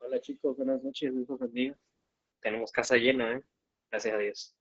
Hola chicos, buenas noches, Dios los bendiga. Tenemos casa llena, ¿eh? Gracias a Dios.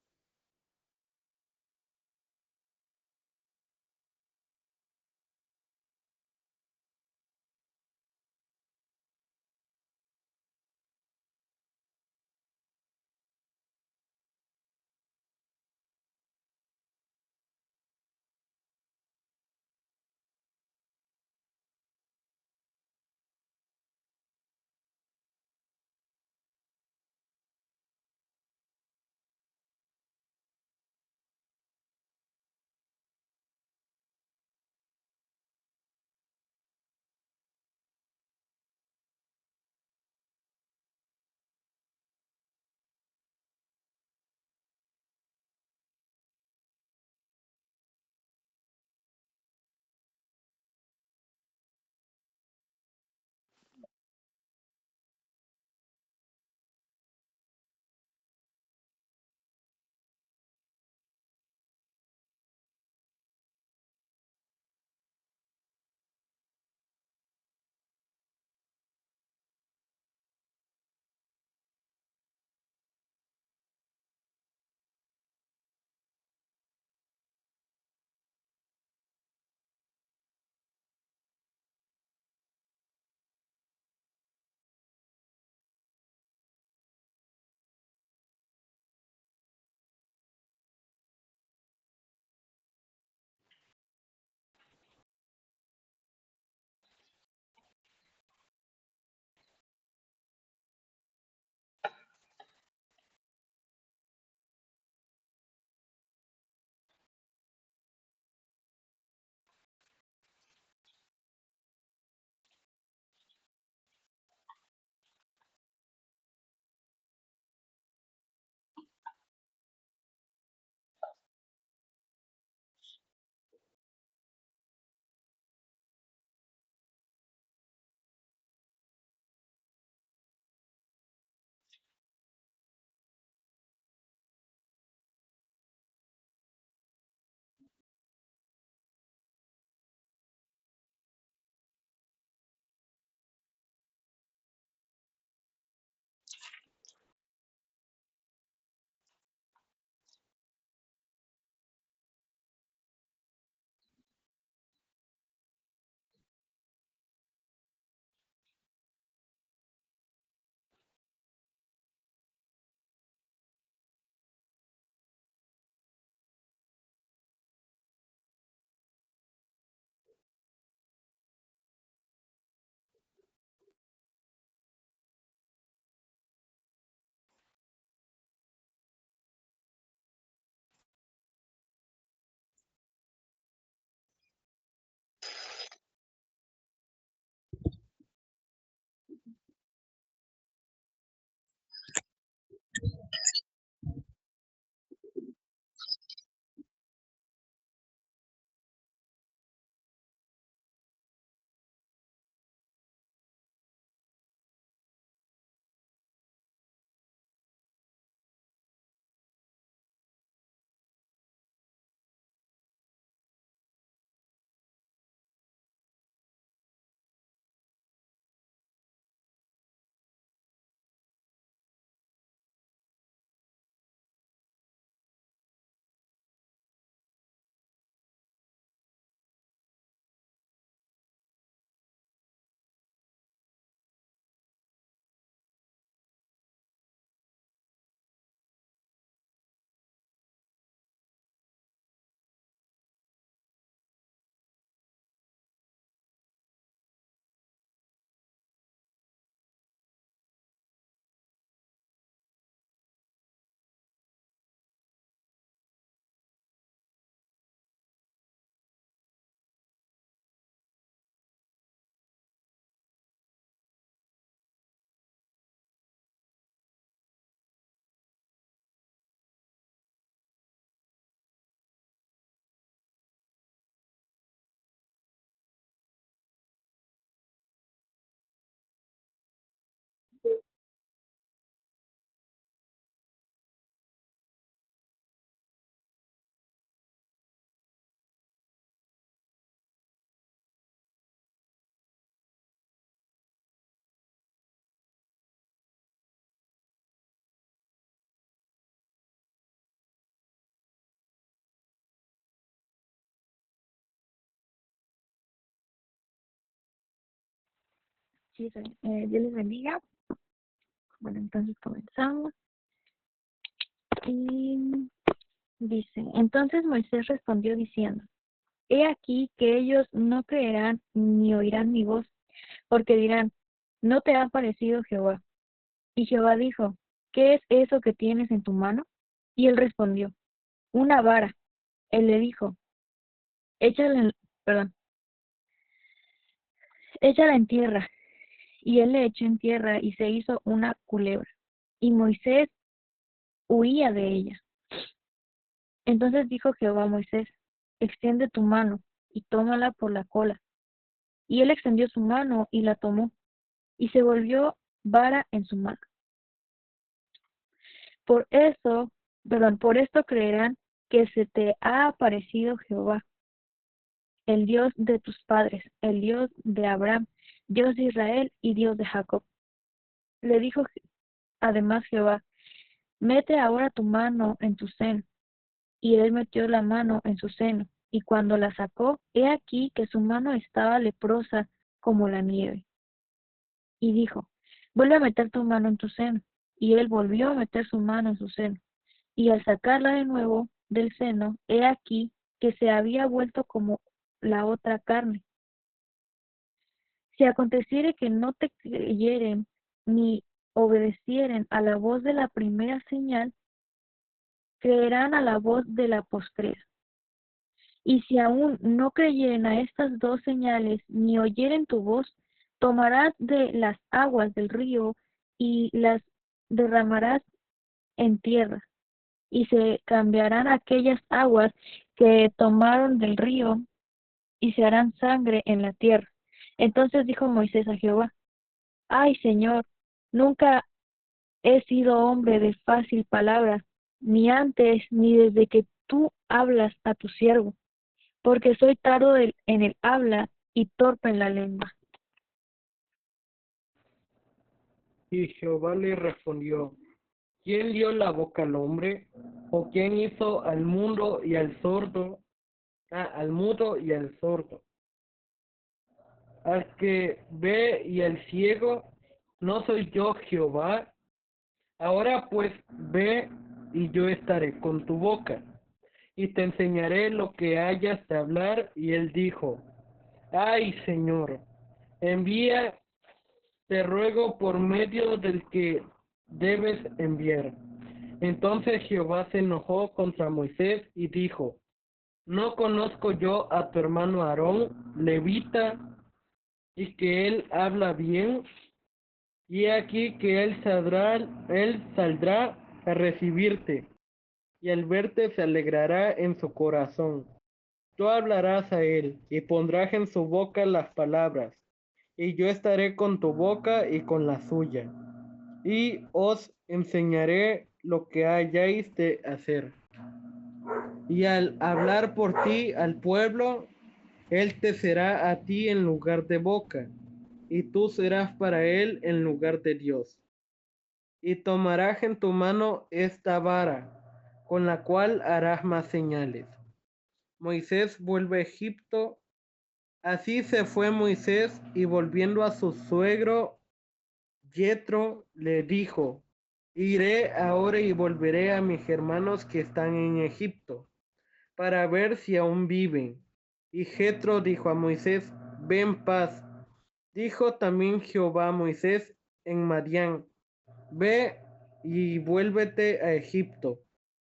Sí, Dios les bendiga. Bueno, entonces comenzamos. Y dice, entonces Moisés respondió diciendo, he aquí que ellos no creerán ni oirán mi voz, porque dirán, ¿no te ha parecido Jehová? Y Jehová dijo, ¿qué es eso que tienes en tu mano? Y él respondió, una vara. Él le dijo, échala en, perdón, échala en tierra. Y él le echó en tierra y se hizo una culebra. Y Moisés huía de ella. Entonces dijo Jehová a Moisés, extiende tu mano y tómala por la cola. Y él extendió su mano y la tomó, y se volvió vara en su mano. Por eso, por esto creerán que se te ha aparecido Jehová, el Dios de tus padres, el Dios de Abraham, Dios de Israel y Dios de Jacob. Le dijo además Jehová, mete ahora tu mano en tu seno. Y él metió la mano en su seno, y cuando la sacó, he aquí que su mano estaba leprosa como la nieve. Y dijo, vuelve a meter tu mano en tu seno. Y él volvió a meter su mano en su seno. Y al sacarla de nuevo del seno, he aquí que se había vuelto como la otra carne. Si aconteciere que no te creyeren ni obedecieren a la voz de la primera señal, creerán a la voz de la postrera. Y si aún no creyeren a estas dos señales, ni oyeren tu voz, tomarás de las aguas del río y las derramarás en tierra, y se cambiarán aquellas aguas que tomaron del río, y se harán sangre en la tierra. Entonces dijo Moisés a Jehová, ay Señor, nunca he sido hombre de fácil palabra, ni antes ni desde que tú hablas a tu siervo, porque soy tardo en el habla y torpe en la lengua. Y Jehová le respondió, ¿quién dio la boca al hombre? ¿O quién hizo al mundo y al sordo? Al mudo y al sordo. Al que ve y al ciego, ¿no soy yo Jehová? Ahora pues ve y yo estaré con tu boca, y te enseñaré lo que hayas de hablar. Y él dijo, ay Señor, envía, te ruego por medio del que debes enviar. Entonces Jehová se enojó contra Moisés y dijo, ¿no conozco yo a tu hermano Aarón, levita, y que él habla bien? Y aquí que él saldrá a recibirte, y al verte se alegrará en su corazón. Tú hablarás a él, y pondrás en su boca las palabras, y yo estaré con tu boca y con la suya, y os enseñaré lo que hayáis de hacer. Y al hablar por ti al pueblo, él te será a ti en lugar de boca, y tú serás para él en lugar de Dios. Y tomarás en tu mano esta vara, con la cual harás más señales. Moisés vuelve a Egipto. Así se fue Moisés, y volviendo a su suegro Yetro le dijo, iré ahora y volveré a mis hermanos que están en Egipto, para ver si aún viven. Y Jetro dijo a Moisés, ve en paz. Dijo también Jehová a Moisés en Madián, ve y vuélvete a Egipto,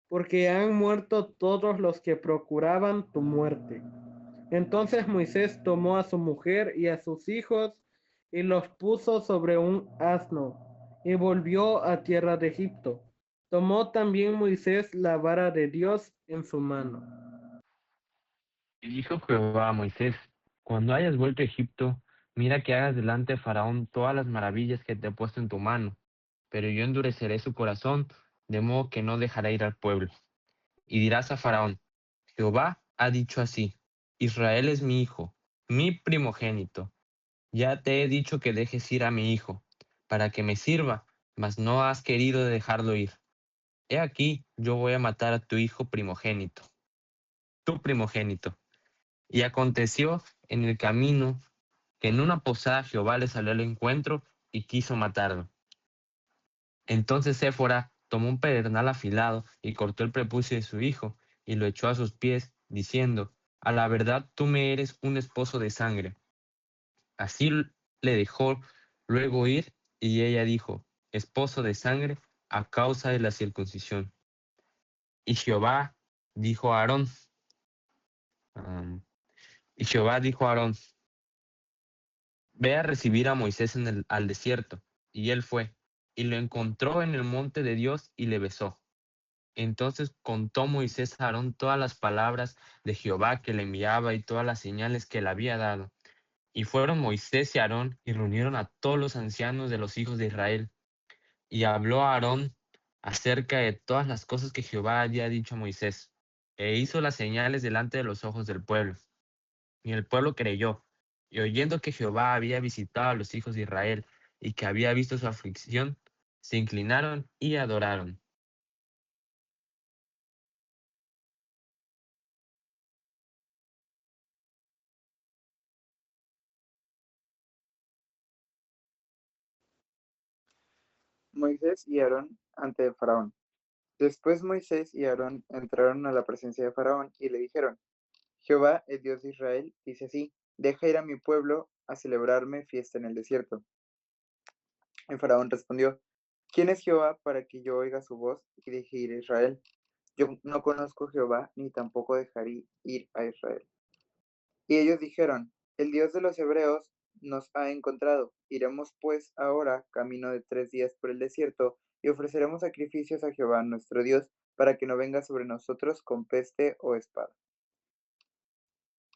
porque han muerto todos los que procuraban tu muerte. Entonces Moisés tomó a su mujer y a sus hijos y los puso sobre un asno y volvió a tierra de Egipto. Tomó también Moisés la vara de Dios en su mano. Y dijo Jehová a Moisés, cuando hayas vuelto a Egipto, mira que hagas delante de Faraón todas las maravillas que te he puesto en tu mano, pero yo endureceré su corazón, de modo que no dejará ir al pueblo. Y dirás a Faraón, Jehová ha dicho así, Israel es mi hijo, mi primogénito. Ya te he dicho que dejes ir a mi hijo, para que me sirva, mas no has querido dejarlo ir. He aquí, yo voy a matar a tu hijo primogénito, tu primogénito. Y aconteció en el camino que en una posada Jehová le salió al encuentro y quiso matarlo. Entonces Séfora tomó un pedernal afilado y cortó el prepucio de su hijo y lo echó a sus pies, diciendo: a la verdad tú me eres un esposo de sangre. Así le dejó luego ir, y ella dijo: esposo de sangre a causa de la circuncisión. Y Jehová dijo a Aarón, um, y Jehová dijo a Aarón: ve a recibir a Moisés al desierto. Y él fue, y lo encontró en el monte de Dios y le besó. Entonces contó Moisés a Aarón todas las palabras de Jehová que le enviaba y todas las señales que le había dado. Y fueron Moisés y Aarón y reunieron a todos los ancianos de los hijos de Israel. Y habló a Aarón acerca de todas las cosas que Jehová había dicho a Moisés. E hizo las señales delante de los ojos del pueblo. Y el pueblo creyó. Y oyendo que Jehová había visitado a los hijos de Israel y que había visto su aflicción, se inclinaron y adoraron. Moisés y Aarón ante Faraón. Después Moisés y Aarón entraron a la presencia de Faraón y le dijeron: Jehová, el Dios de Israel, dice así: deja ir a mi pueblo a celebrarme fiesta en el desierto. Y Faraón respondió: ¿quién es Jehová para que yo oiga su voz y deje ir a Israel? Yo no conozco a Jehová, ni tampoco dejaré ir a Israel. Y ellos dijeron: el Dios de los hebreos nos ha encontrado. Iremos pues ahora camino de 3 días por el desierto y ofreceremos sacrificios a Jehová nuestro Dios, para que no venga sobre nosotros con peste o espada.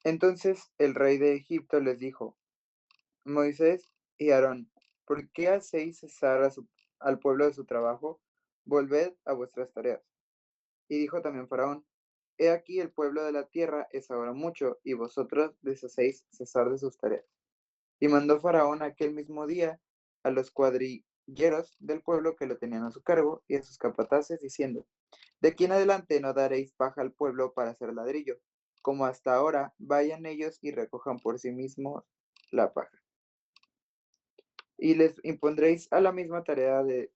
Entonces el rey de Egipto les dijo: Moisés y Aarón, ¿por qué hacéis cesar al pueblo de su trabajo? Volved a vuestras tareas. Y dijo también Faraón: he aquí el pueblo de la tierra es ahora mucho, y vosotros les hacéis cesar de sus tareas. Y mandó Faraón aquel mismo día a los cuadrilleros del pueblo que lo tenían a su cargo y a sus capataces, diciendo: de aquí en adelante no daréis paja al pueblo para hacer ladrillo, como hasta ahora; vayan ellos y recojan por sí mismos la paja. Y les impondréis a la misma tarea de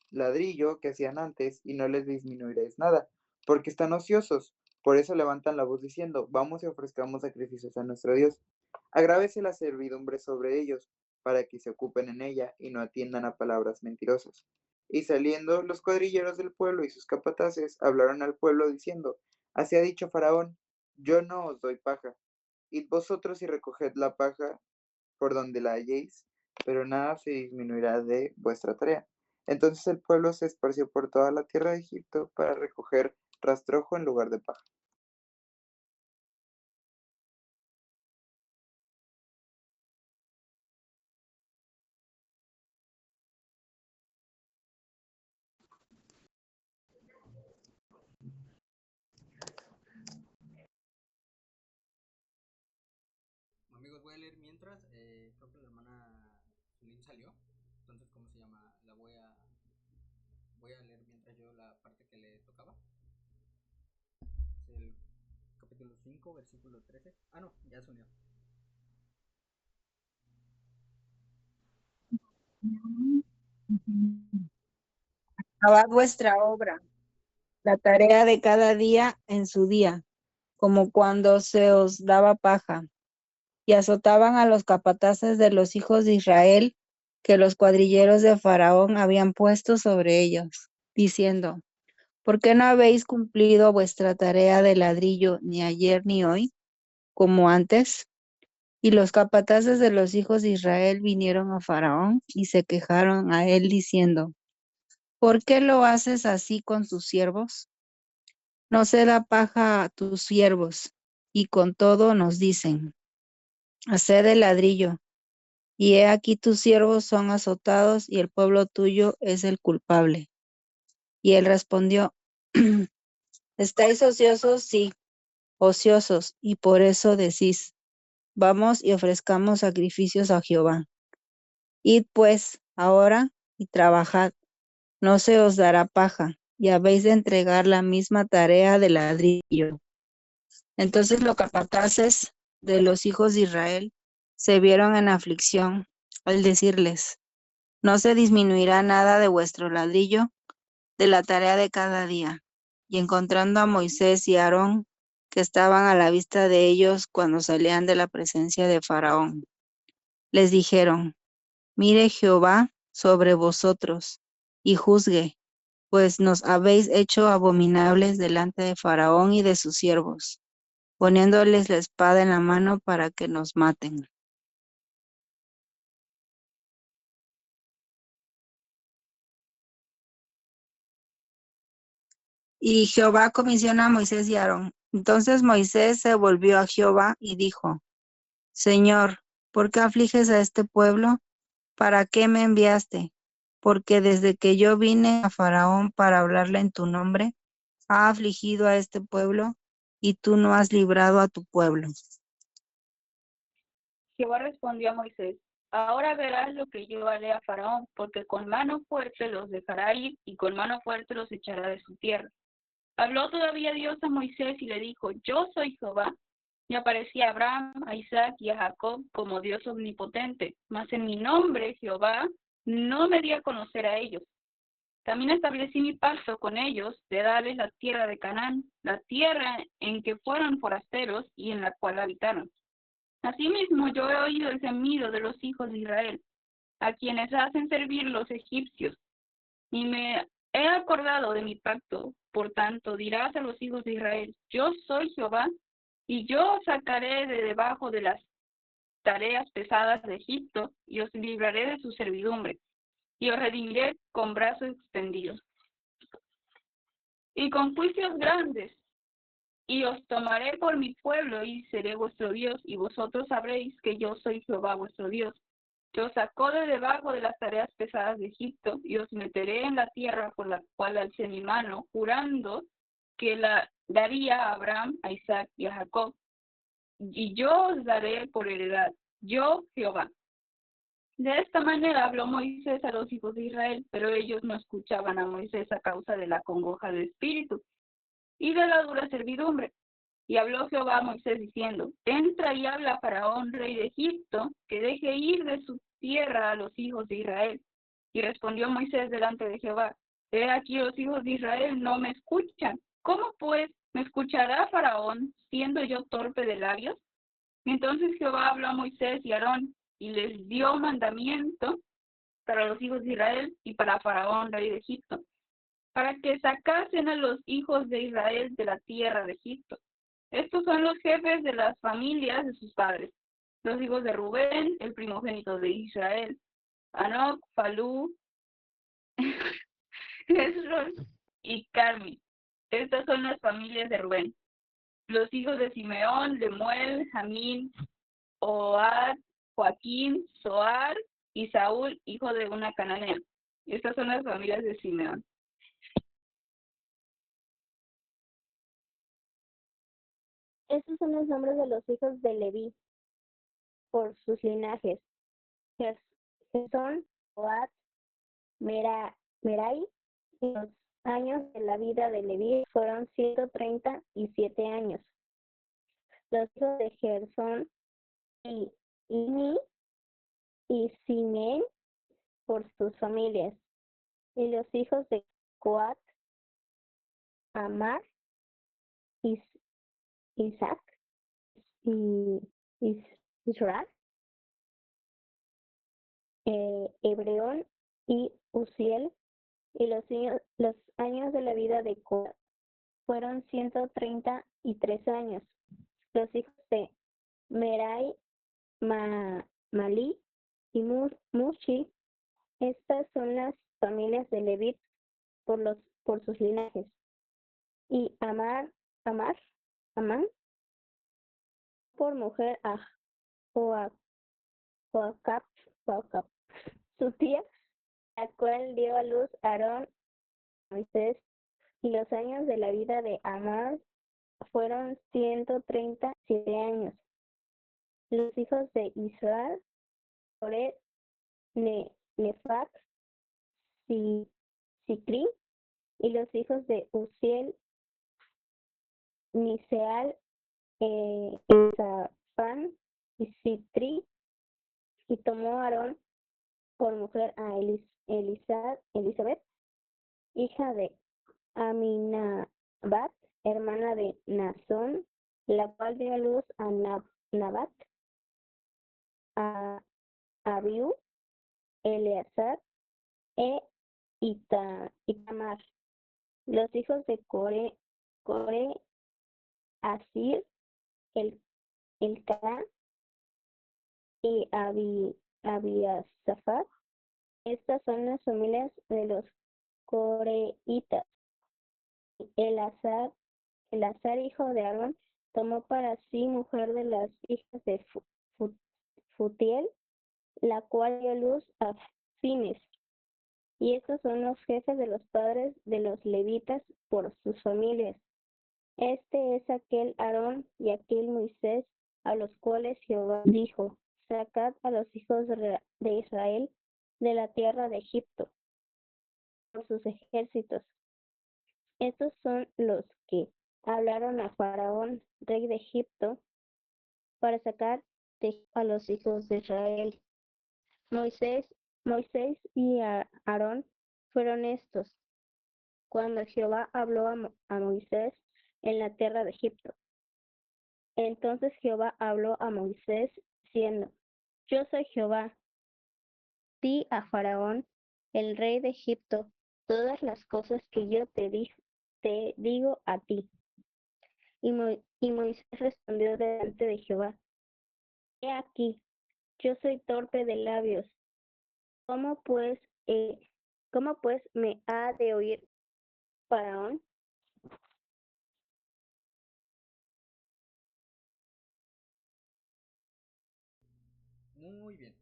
ladrillo que hacían antes, y no les disminuiréis nada, porque están ociosos. Por eso levantan la voz diciendo: vamos y ofrezcamos sacrificios a nuestro Dios. Agrávese la servidumbre sobre ellos, para que se ocupen en ella y no atiendan a palabras mentirosas. Y saliendo los cuadrilleros del pueblo y sus capataces, hablaron al pueblo diciendo: así ha dicho Faraón: yo no os doy paja. Id vosotros y recoged la paja por donde la halléis, pero nada se disminuirá de vuestra tarea. Entonces el pueblo se esparció por toda la tierra de Egipto para recoger rastrojo en lugar de paja. Amigos, voy a leer mientras. Creo que la hermana Zulín salió. Entonces, ¿cómo se llama? Voy a leer mientras yo la parte que le tocaba. Es el capítulo 5, versículo 13. Ah, no, ya se unió. Acabad vuestra obra, la tarea de cada día en su día, como cuando se os daba paja, y azotaban a los capataces de los hijos de Israel, que los cuadrilleros de Faraón habían puesto sobre ellos, diciendo: ¿por qué no habéis cumplido vuestra tarea de ladrillo ni ayer ni hoy, como antes? Y los capataces de los hijos de Israel vinieron a Faraón y se quejaron a él, diciendo: ¿por qué lo haces así con tus siervos? No se da paja a tus siervos, y con todo nos dicen: haced el ladrillo, y he aquí tus siervos son azotados, y el pueblo tuyo es el culpable. Y él respondió: ¿estáis ociosos? Sí, ociosos, y por eso decís: vamos y ofrezcamos sacrificios a Jehová. Id pues ahora y trabajad, no se os dará paja, y habéis de entregar la misma tarea de ladrillo. Entonces los capataces de los hijos de Israel se vieron en aflicción al decirles: no se disminuirá nada de vuestro ladrillo de la tarea de cada día. Y encontrando a Moisés y Aarón, que estaban a la vista de ellos cuando salían de la presencia de Faraón, les dijeron: mire Jehová sobre vosotros, y juzgue, pues nos habéis hecho abominables delante de Faraón y de sus siervos, poniéndoles la espada en la mano para que nos maten. Y Jehová comisiona a Moisés y a Aarón. Entonces Moisés se volvió a Jehová y dijo: Señor, ¿por qué afliges a este pueblo? ¿Para qué me enviaste? Porque desde que yo vine a Faraón para hablarle en tu nombre, ha afligido a este pueblo, y tú no has librado a tu pueblo. Jehová respondió a Moisés: ahora verás lo que yo haré a Faraón, porque con mano fuerte los dejará ir y con mano fuerte los echará de su tierra. Habló todavía Dios a Moisés y le dijo: yo soy Jehová. Y aparecía a Abraham, a Isaac y a Jacob como Dios omnipotente, mas en mi nombre, Jehová, no me di a conocer a ellos. También establecí mi pacto con ellos de darles la tierra de Canaán, la tierra en que fueron forasteros y en la cual habitaron. Asimismo, yo he oído el gemido de los hijos de Israel, a quienes hacen servir los egipcios, y me he acordado de mi pacto. Por tanto, dirás a los hijos de Israel: yo soy Jehová, y yo os sacaré de debajo de las tareas pesadas de Egipto, y os libraré de su servidumbre, y os redimiré con brazos extendidos, y con juicios grandes, y os tomaré por mi pueblo, y seré vuestro Dios, y vosotros sabréis que yo soy Jehová vuestro Dios, que os sacó de debajo de las tareas pesadas de Egipto, y os meteré en la tierra por la cual alcé mi mano, jurando que la daría a Abraham, a Isaac y a Jacob, y yo os daré por heredad, yo Jehová. De esta manera habló Moisés a los hijos de Israel, pero ellos no escuchaban a Moisés a causa de la congoja del espíritu y de la dura servidumbre. Y habló Jehová a Moisés diciendo: entra y habla a Faraón, rey de Egipto, que deje ir de su tierra a los hijos de Israel. Y respondió Moisés delante de Jehová: he aquí los hijos de Israel no me escuchan. ¿Cómo pues me escuchará Faraón, siendo yo torpe de labios? Entonces Jehová habló a Moisés y a Aarón, y les dio mandamiento para los hijos de Israel y para Faraón, rey de Egipto, para que sacasen a los hijos de Israel de la tierra de Egipto. Estos son los jefes de las familias de sus padres: los hijos de Rubén, el primogénito de Israel, Anoc, Falú, Hezron y Carmi. Estas son las familias de Rubén. Los hijos de Simeón, Lemuel, Jamín, Ohad, Joaquín, Zoar y Saúl, hijo de una cananea. Estas son las familias de Simeón. Estos son los nombres de los hijos de Leví por sus linajes: Gesón, Coat, Merai. Y los años de la vida de Leví fueron 137 años. Los hijos de Gersón y Ini y Simén por sus familias. Y los hijos de Coat, Amar, Isaac y Israel, Hebreón y Uziel. Y los años de la vida de Coat fueron 133 años. Los hijos de Merai, Malí y Mushi. Estas son las familias de Levit por sus linajes. Y Amán, por mujer a Joacab, su tía, la cual dio a luz a Aarón, Moisés. Y los años de la vida de Amar fueron 137 años. Los hijos de Israel, Ored, Nefat, Sicri. Y los hijos de Uziel, Miseal, Isafán y Sitri. Y tomó Aarón por mujer a Elizabeth, hija de Aminabat, hermana de Nazón, la cual dio a luz a Nabat, a Abiú, Eleazar e Itamar. Los hijos de Core, Asir, Elcana y Abiasafat. Estas son las familias de los coreitas. Elazar, hijo de Aarón, tomó para sí mujer de las hijas de Futiel, la cual dio luz a Fines. Y estos son los jefes de los padres de los levitas por sus familias. Este es aquel Aarón y aquel Moisés, a los cuales Jehová dijo: sacad a los hijos de Israel de la tierra de Egipto por sus ejércitos. Estos son los que hablaron a Faraón, rey de Egipto, para sacar a los hijos de Israel. Moisés y Aarón fueron estos, cuando Jehová habló a Moisés en la tierra de Egipto. Entonces Jehová habló a Moisés, diciendo: yo soy Jehová. Di a Faraón, el rey de Egipto, todas las cosas que yo te digo a ti. Y Moisés respondió delante de Jehová: he aquí, yo soy torpe de labios. ¿Cómo pues me ha de oír Faraón? Muy bien.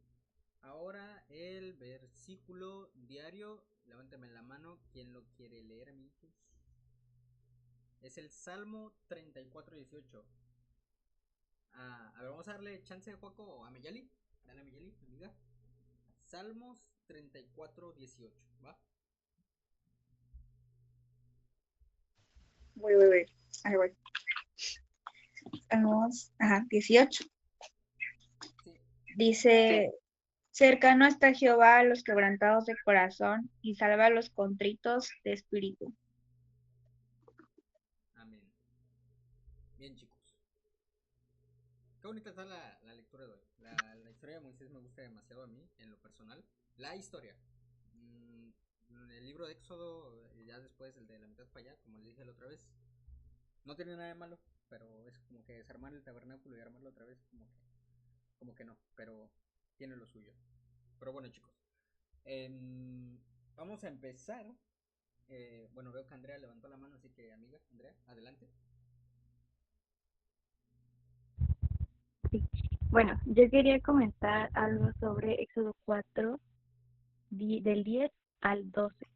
Ahora el versículo diario. Levántame la mano. ¿Quién lo quiere leer, amiguitos? Es el Salmo 34:18. A ver, vamos a darle chance de Juaco a Meyali. Dale a Meyali, amiga. Salmos 34:18. ¿Va? Voy. Ahí voy. Salmos, 18. Sí. Dice: cercano está Jehová a los quebrantados de corazón y salva a los contritos de espíritu. Amén. Bien, chicos. Qué bonita está la lectura de hoy. La historia de Moisés me gusta demasiado a mí, en lo personal. La historia. El libro de Éxodo, ya después el de la mitad para allá, como les dije la otra vez, no tiene nada de malo, pero es como que desarmar el tabernáculo y armarlo otra vez, como que no, pero tiene lo suyo. Pero bueno, chicos, vamos a empezar. Bueno, veo que Andrea levantó la mano, así que amiga, Andrea, adelante. Sí. Bueno, yo quería comentar algo sobre Éxodo 4, del 10 al 12.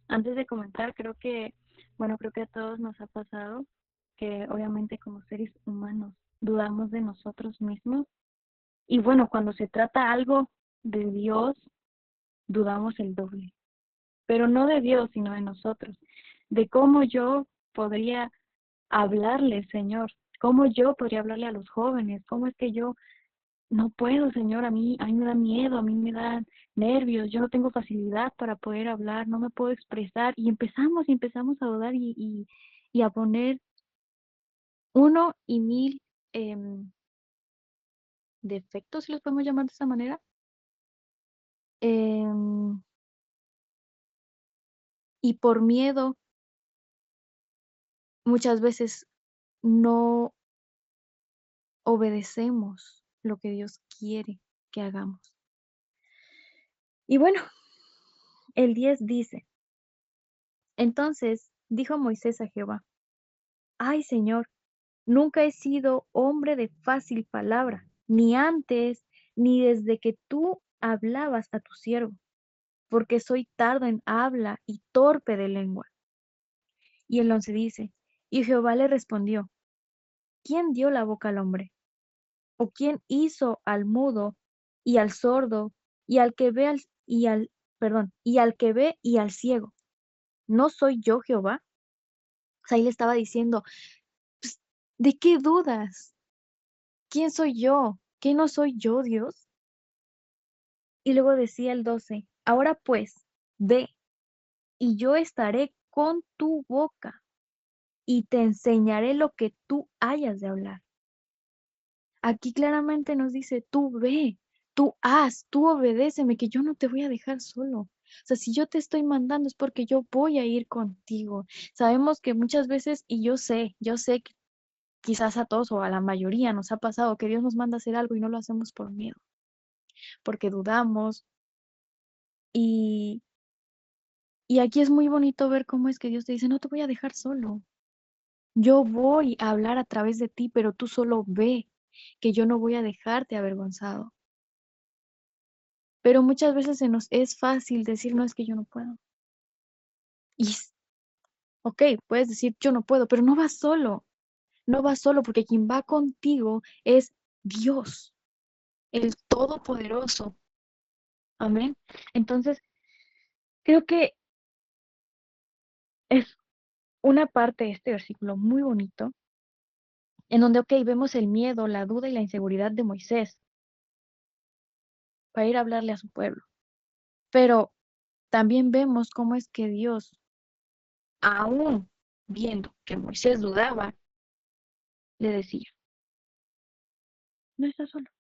Antes de comentar, creo que a todos nos ha pasado que obviamente como seres humanos dudamos de nosotros mismos. Y bueno, cuando se trata algo de Dios, dudamos el doble. Pero no de Dios, sino de nosotros. De cómo yo podría hablarle, Señor. Cómo yo podría hablarle a los jóvenes. Cómo es que yo no puedo, Señor. A mí me da miedo, a mí me dan nervios. Yo no tengo facilidad para poder hablar, no me puedo expresar. Y empezamos a dudar y a poner uno y mil defectos, si los podemos llamar de esa manera. Y por miedo, muchas veces no obedecemos lo que Dios quiere que hagamos. Y bueno, el 10 dice: entonces dijo Moisés a Jehová: ay, Señor, nunca he sido hombre de fácil palabra, ni antes, ni desde que tú hablabas a tu siervo, porque soy tardo en habla y torpe de lengua. Y el 11 dice: y Jehová le respondió: ¿quién dio la boca al hombre? ¿O quién hizo al mudo y al sordo y al que ve y al que ve y al ciego? ¿No soy yo Jehová? O sea, ahí le estaba diciendo: pues, ¿de qué dudas? ¿Quién soy yo? ¿Qué no soy yo, Dios? Y luego decía el 12, ahora pues, ve, y yo estaré con tu boca y te enseñaré lo que tú hayas de hablar. Aquí claramente nos dice, tú ve, tú haz, tú obedéceme, que yo no te voy a dejar solo. O sea, si yo te estoy mandando es porque yo voy a ir contigo. Sabemos que muchas veces, y yo sé que quizás a todos o a la mayoría nos ha pasado que Dios nos manda a hacer algo y no lo hacemos por miedo, porque dudamos. Y, y aquí es muy bonito ver cómo es que Dios te dice, no te voy a dejar solo. Yo voy a hablar a través de ti, pero tú solo ve que yo no voy a dejarte avergonzado. Pero muchas veces se nos es fácil decir, no, es que yo no puedo. Y, ok, puedes decir, yo no puedo, pero no vas solo. No vas solo porque quien va contigo es Dios, el Todopoderoso. Amén. Entonces, creo que es una parte de este versículo muy bonito, en donde, ok, vemos el miedo, la duda y la inseguridad de Moisés para ir a hablarle a su pueblo. Pero también vemos cómo es que Dios, aún viendo que Moisés dudaba, le decía, no estás solo.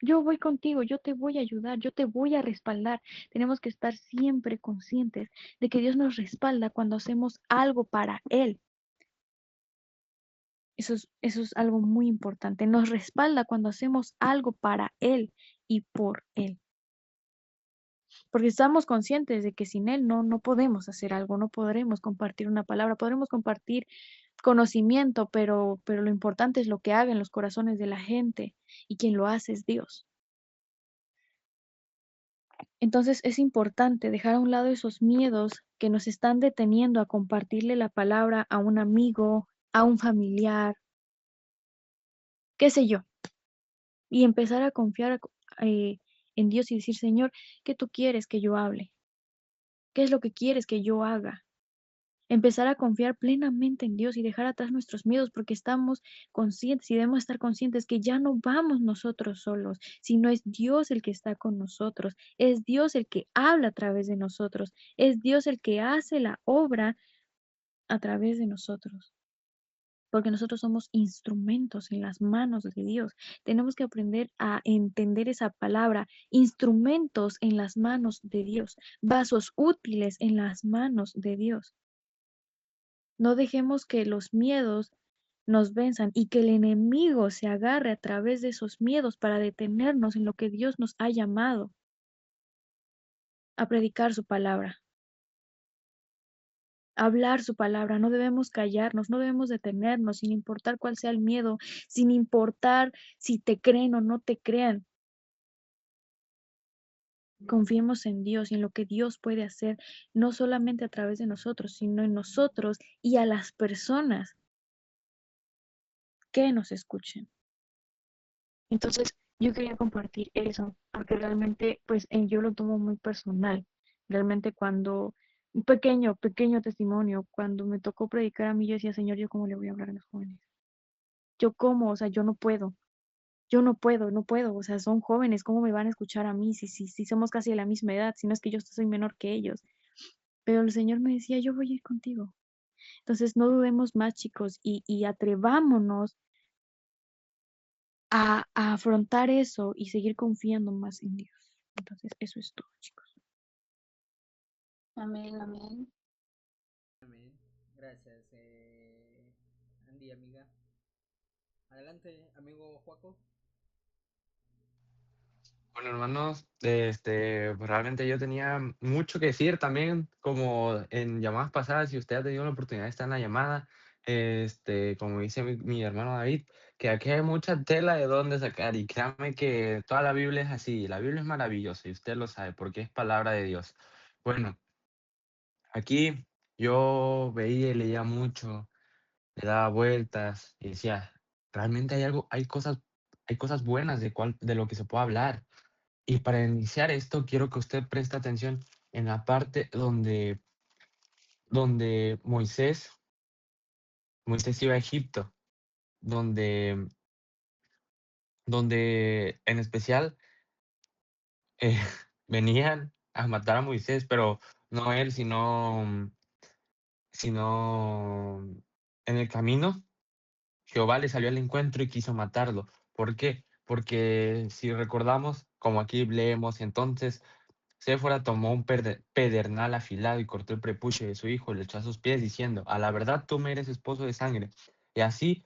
Yo voy contigo, yo te voy a ayudar, yo te voy a respaldar. Tenemos que estar siempre conscientes de que Dios nos respalda cuando hacemos algo para Él. Eso es algo muy importante. Nos respalda cuando hacemos algo para Él y por Él. Porque estamos conscientes de que sin Él no podemos hacer algo, no podremos compartir una palabra, podremos compartir conocimiento, pero lo importante es lo que haga en los corazones de la gente y quien lo hace es Dios. Entonces es importante dejar a un lado esos miedos que nos están deteniendo a compartirle la palabra a un amigo, a un familiar, qué sé yo, y empezar a confiar en Dios y decir, Señor, ¿qué tú quieres que yo hable? ¿Qué es lo que quieres que yo haga? Empezar a confiar plenamente en Dios y dejar atrás nuestros miedos porque estamos conscientes y debemos estar conscientes que ya no vamos nosotros solos, sino es Dios el que está con nosotros, es Dios el que habla a través de nosotros, es Dios el que hace la obra a través de nosotros. Porque nosotros somos instrumentos en las manos de Dios. Tenemos que aprender a entender esa palabra, instrumentos en las manos de Dios, vasos útiles en las manos de Dios. No dejemos que los miedos nos venzan y que el enemigo se agarre a través de esos miedos para detenernos en lo que Dios nos ha llamado a predicar su palabra, a hablar su palabra. No debemos callarnos, no debemos detenernos sin importar cuál sea el miedo, sin importar si te creen o no te crean. Confiemos en Dios y en lo que Dios puede hacer, no solamente a través de nosotros, sino en nosotros y a las personas que nos escuchen. Entonces, yo quería compartir eso, porque realmente, pues, yo lo tomo muy personal. Realmente cuando, un pequeño testimonio, cuando me tocó predicar a mí, yo decía, Señor, ¿yo cómo le voy a hablar a los jóvenes? ¿Yo cómo? O sea, yo no puedo. No puedo. O sea, son jóvenes, ¿cómo me van a escuchar a mí si somos casi de la misma edad? Si no es que yo soy menor que ellos. Pero el Señor me decía, yo voy a ir contigo. Entonces, no dudemos más, chicos, y atrevámonos a afrontar eso y seguir confiando más en Dios. Entonces, eso es todo, chicos. Amén, amén. Amén. Gracias, Andy, amiga. Adelante, amigo Juaco. Bueno, hermanos, pues realmente yo tenía mucho que decir también, como en llamadas pasadas, si usted ha tenido la oportunidad de estar en la llamada, como dice mi hermano David, que aquí hay mucha tela de dónde sacar y créame que toda la Biblia es así, la Biblia es maravillosa y usted lo sabe porque es palabra de Dios. Bueno, aquí yo veía y leía mucho, le daba vueltas y decía, realmente hay algo, hay cosas buenas de lo que se puede hablar. Y para iniciar esto, quiero que usted preste atención en la parte donde Moisés iba a Egipto, donde en especial eh, venían a matar a Moisés, pero no él, sino en el camino Jehová le salió al encuentro y quiso matarlo. ¿Por qué? Porque si recordamos, como aquí leemos, entonces Séfora tomó un pedernal afilado y cortó el prepucio de su hijo y le echó a sus pies diciendo, a la verdad tú me eres esposo de sangre. Y así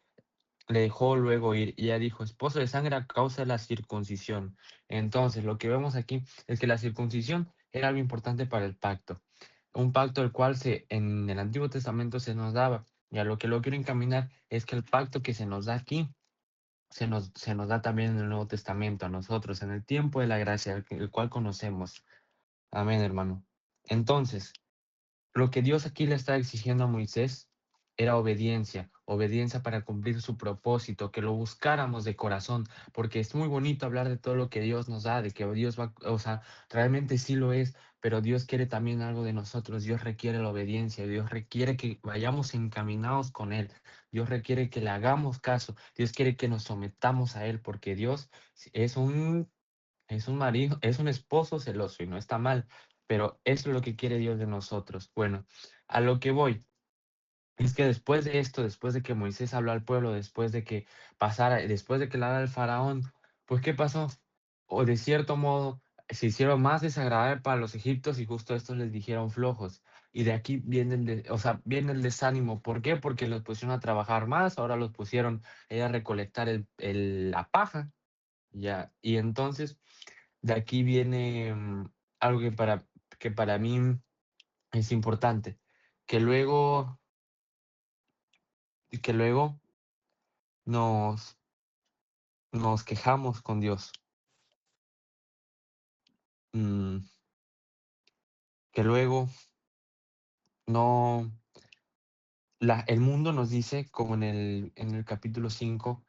le dejó luego ir. Y ella dijo, esposo de sangre a causa de la circuncisión. Entonces, lo que vemos aquí es que la circuncisión era algo importante para el pacto. Un pacto el cual en el Antiguo Testamento se nos daba. Y a lo que lo quiero encaminar es que el pacto que se nos da aquí, se nos da también en el Nuevo Testamento a nosotros, en el tiempo de la gracia, el cual conocemos. Amén, hermano. Entonces, lo que Dios aquí le está exigiendo a Moisés era obediencia, obediencia para cumplir su propósito, que lo buscáramos de corazón, porque es muy bonito hablar de todo lo que Dios nos da, de que Dios va, o sea, realmente sí lo es, pero Dios quiere también algo de nosotros, Dios requiere la obediencia, Dios requiere que vayamos encaminados con Él, Dios requiere que le hagamos caso, Dios quiere que nos sometamos a Él, porque Dios es un marido, es un esposo celoso y no está mal, pero eso es lo que quiere Dios de nosotros. Bueno, a lo que voy es que después de esto, después de que Moisés habló al pueblo, después de que pasara, después de que le haga el faraón, pues ¿qué pasó? O de cierto modo se hicieron más desagradables para los egipcios y justo estos les dijeron flojos. Y de aquí viene viene el desánimo. ¿Por qué? Porque los pusieron a trabajar más, ahora los pusieron a recolectar la paja. Ya, y entonces de aquí viene algo que para mí es importante, que luego, que luego nos, nos quejamos con Dios, mm, que luego no, el mundo nos dice, como en el capítulo 5,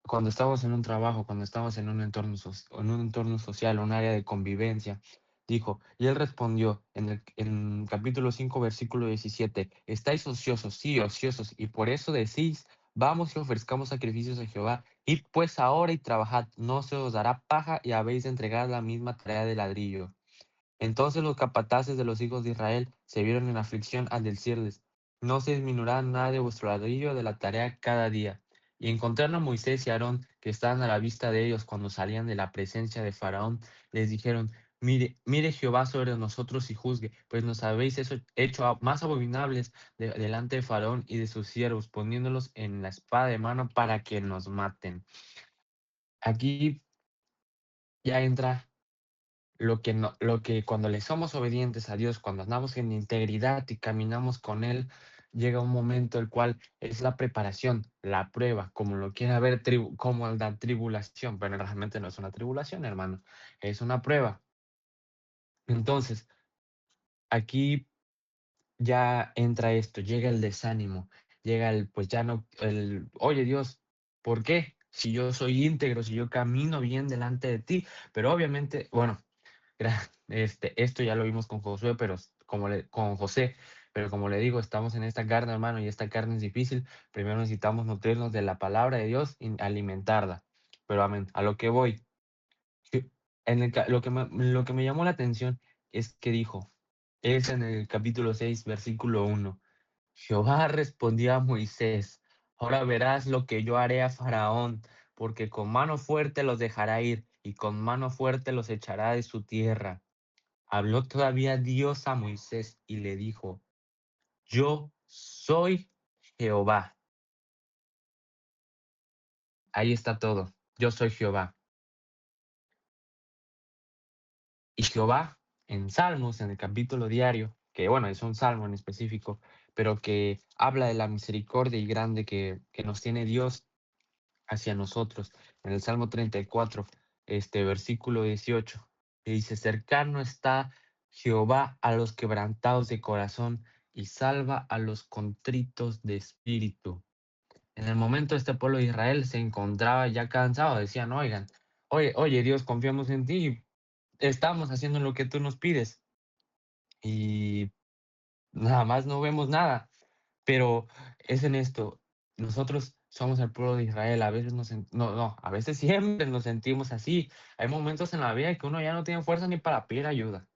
cuando estamos en un trabajo, cuando estamos en un entorno social, un área de convivencia, dijo, y él respondió en capítulo 5, versículo 17, estáis ociosos, sí, ociosos, y por eso decís, vamos y ofrezcamos sacrificios a Jehová, id pues ahora y trabajad, no se os dará paja y habéis de entregar la misma tarea de ladrillo. Entonces los capataces de los hijos de Israel se vieron en aflicción al decirles, no se disminuirá nada de vuestro ladrillo de la tarea cada día. Y encontraron a Moisés y Aarón, que estaban a la vista de ellos cuando salían de la presencia de Faraón, les dijeron, mire, mire Jehová sobre nosotros y juzgue, pues nos habéis hecho más abominables delante de Faraón y de sus siervos, poniéndolos en la espada de mano para que nos maten. Aquí ya entra lo que cuando le somos obedientes a Dios, cuando andamos en integridad y caminamos con Él, llega un momento el cual es la preparación, la prueba, como lo quiera ver, como la tribulación, pero realmente no es una tribulación, hermano, es una prueba. Entonces, aquí ya entra esto, llega el desánimo, llega pues ya no, oye Dios, ¿por qué? Si yo soy íntegro, si yo camino bien delante de ti, pero obviamente, bueno, esto ya lo vimos con Josué, pero con José, pero como le digo, estamos en esta carne, hermano, y esta carne es difícil. Primero necesitamos nutrirnos de la palabra de Dios y alimentarla. Pero amén, a lo que voy. Lo que me llamó la atención es que dijo, es en el capítulo 6, versículo 1. Jehová respondió a Moisés, ahora verás lo que yo haré a Faraón, porque con mano fuerte los dejará ir y con mano fuerte los echará de su tierra. Habló todavía Dios a Moisés y le dijo, yo soy Jehová. Ahí está todo. Yo soy Jehová. Y Jehová, en Salmos, en el capítulo diario, que bueno, es un salmo en específico, pero que habla de la misericordia y grande que nos tiene Dios hacia nosotros. En el Salmo 34, versículo 18, que dice, cercano está Jehová a los quebrantados de corazón y salva a los contritos de espíritu. En el momento este pueblo de Israel se encontraba ya cansado, decían, oigan, oye Dios, confiamos en ti, estamos haciendo lo que tú nos pides y nada más no vemos nada. Pero es en esto, nosotros somos el pueblo de Israel. A veces a veces siempre nos sentimos así. Hay momentos en la vida que uno ya no tiene fuerza ni para pedir ayuda.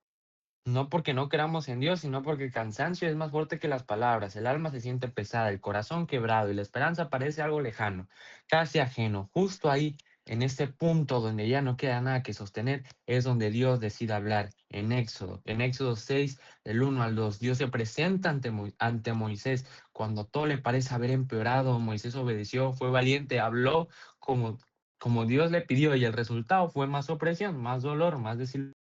No porque no creamos en Dios, sino porque el cansancio es más fuerte que las palabras. El alma se siente pesada, el corazón quebrado y la esperanza parece algo lejano, casi ajeno. Justo ahí, en este punto donde ya no queda nada que sostener, es donde Dios decide hablar. En Éxodo 6, del 1 al 2, Dios se presenta ante Moisés. Cuando todo le parece haber empeorado, Moisés obedeció, fue valiente, habló como, como Dios le pidió, y el resultado fue más opresión, más dolor, más desilusión.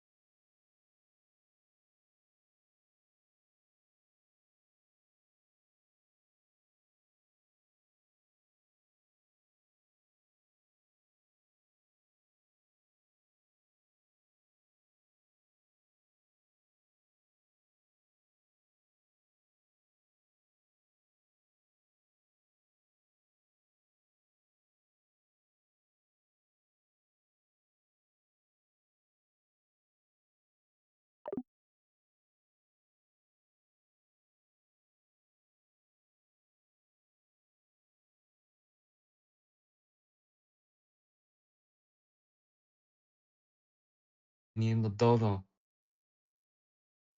Teniendo todo.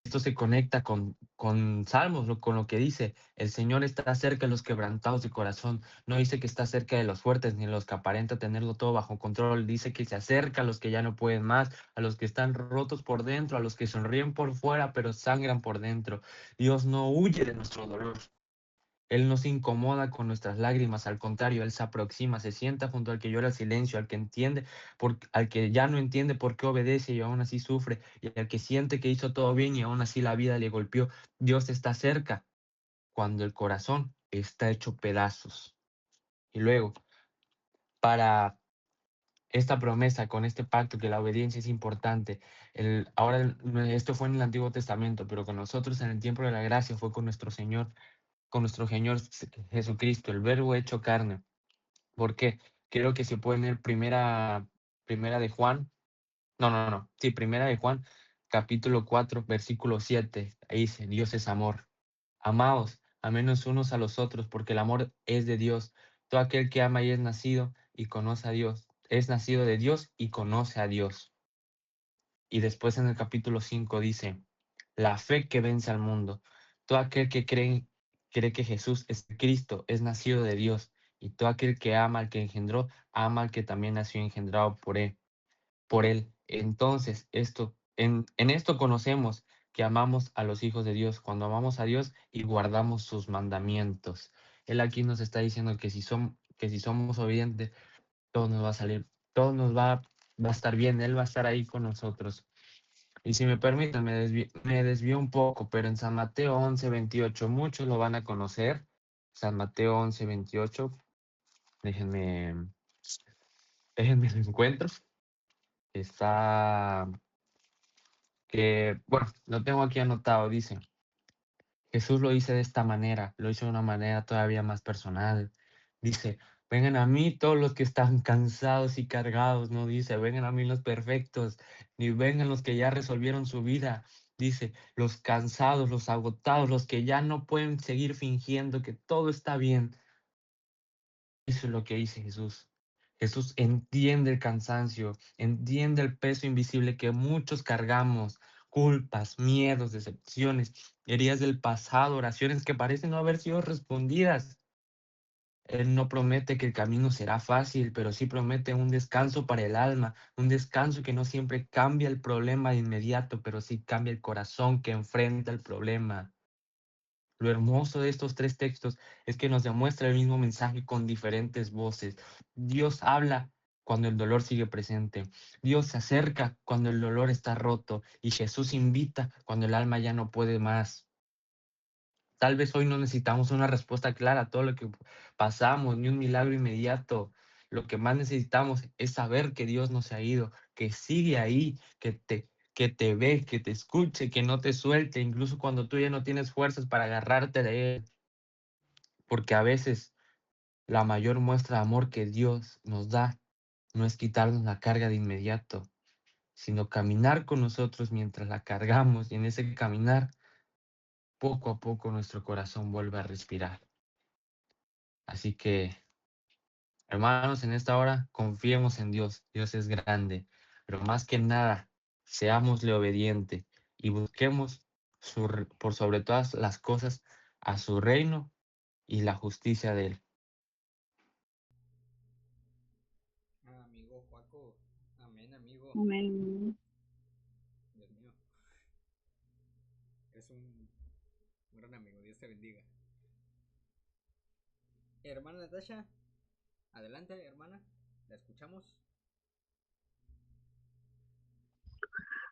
Esto se conecta con Salmos, con lo que dice, el Señor está cerca de los quebrantados de corazón. No dice que está cerca de los fuertes ni de los que aparenta tenerlo todo bajo control. Dice que se acerca a los que ya no pueden más, a los que están rotos por dentro, a los que sonríen por fuera pero sangran por dentro. Dios no huye de nuestro dolor. Él no se incomoda con nuestras lágrimas, al contrario, Él se aproxima, se sienta junto al que llora el silencio, al que entiende, al que ya no entiende por qué obedece y aún así sufre, y al que siente que hizo todo bien y aún así la vida le golpeó. Dios está cerca cuando el corazón está hecho pedazos. Y luego, para esta promesa, con este pacto, que la obediencia es importante, ahora esto fue en el Antiguo Testamento, pero con nosotros en el tiempo de la gracia fue con nuestro Señor Jesucristo, el Verbo hecho carne. ¿Por qué? Creo que se puede leer primera de Juan, no, sí, primera de Juan, capítulo 4, versículo 7. Ahí dice, Dios es amor. Amaos, amémonos unos a los otros, porque el amor es de Dios. Todo aquel que ama y es nacido y conoce a Dios, es nacido de Dios y conoce a Dios. Y después en el capítulo 5 dice, la fe que vence al mundo. Todo aquel que cree que Jesús es Cristo, es nacido de Dios. Y todo aquel que ama al que engendró, ama al que también nació engendrado por él. Entonces, en esto conocemos que amamos a los hijos de Dios, cuando amamos a Dios y guardamos sus mandamientos. Él aquí nos está diciendo que si somos obedientes, todo nos va a salir, todo va a estar bien, Él va a estar ahí con nosotros. Y si me permiten, me desvío un poco, pero en San Mateo 11:28, muchos lo van a conocer. San Mateo 11:28, déjenme, déjenme lo encuentro. Está, bueno, lo tengo aquí anotado, dice, Jesús lo dice de esta manera, lo hizo de una manera todavía más personal. Dice, vengan a mí todos los que están cansados y cargados, no dice, vengan a mí los perfectos, ni vengan los que ya resolvieron su vida. Dice, los cansados, los agotados, los que ya no pueden seguir fingiendo que todo está bien. Eso es lo que dice Jesús. Jesús entiende el cansancio, entiende el peso invisible que muchos cargamos, culpas, miedos, decepciones, heridas del pasado, oraciones que parecen no haber sido respondidas. Él no promete que el camino será fácil, pero sí promete un descanso para el alma, un descanso que no siempre cambia el problema de inmediato, pero sí cambia el corazón que enfrenta el problema. Lo hermoso de estos tres textos es que nos demuestra el mismo mensaje con diferentes voces. Dios habla cuando el dolor sigue presente. Dios se acerca cuando el dolor está roto y Jesús invita cuando el alma ya no puede más. Tal vez hoy no necesitamos una respuesta clara a todo lo que pasamos, ni un milagro inmediato. Lo que más necesitamos es saber que Dios no se ha ido, que sigue ahí, que te ve, que te escuche, que no te suelte, incluso cuando tú ya no tienes fuerzas para agarrarte de Él. Porque a veces la mayor muestra de amor que Dios nos da no es quitarnos la carga de inmediato, sino caminar con nosotros mientras la cargamos, y en ese caminar, poco a poco nuestro corazón vuelve a respirar. Así que Hermanos, en esta hora confiemos en Dios. Dios es grande, pero más que nada, seámosle obediente y busquemos por sobre todas las cosas a su reino y la justicia de Él. Amigo Juaco, amén, amigo. Amén. Dios mío, eres un gran amigo, Dios te bendiga. Hermana Natasha, adelante, hermana, la escuchamos.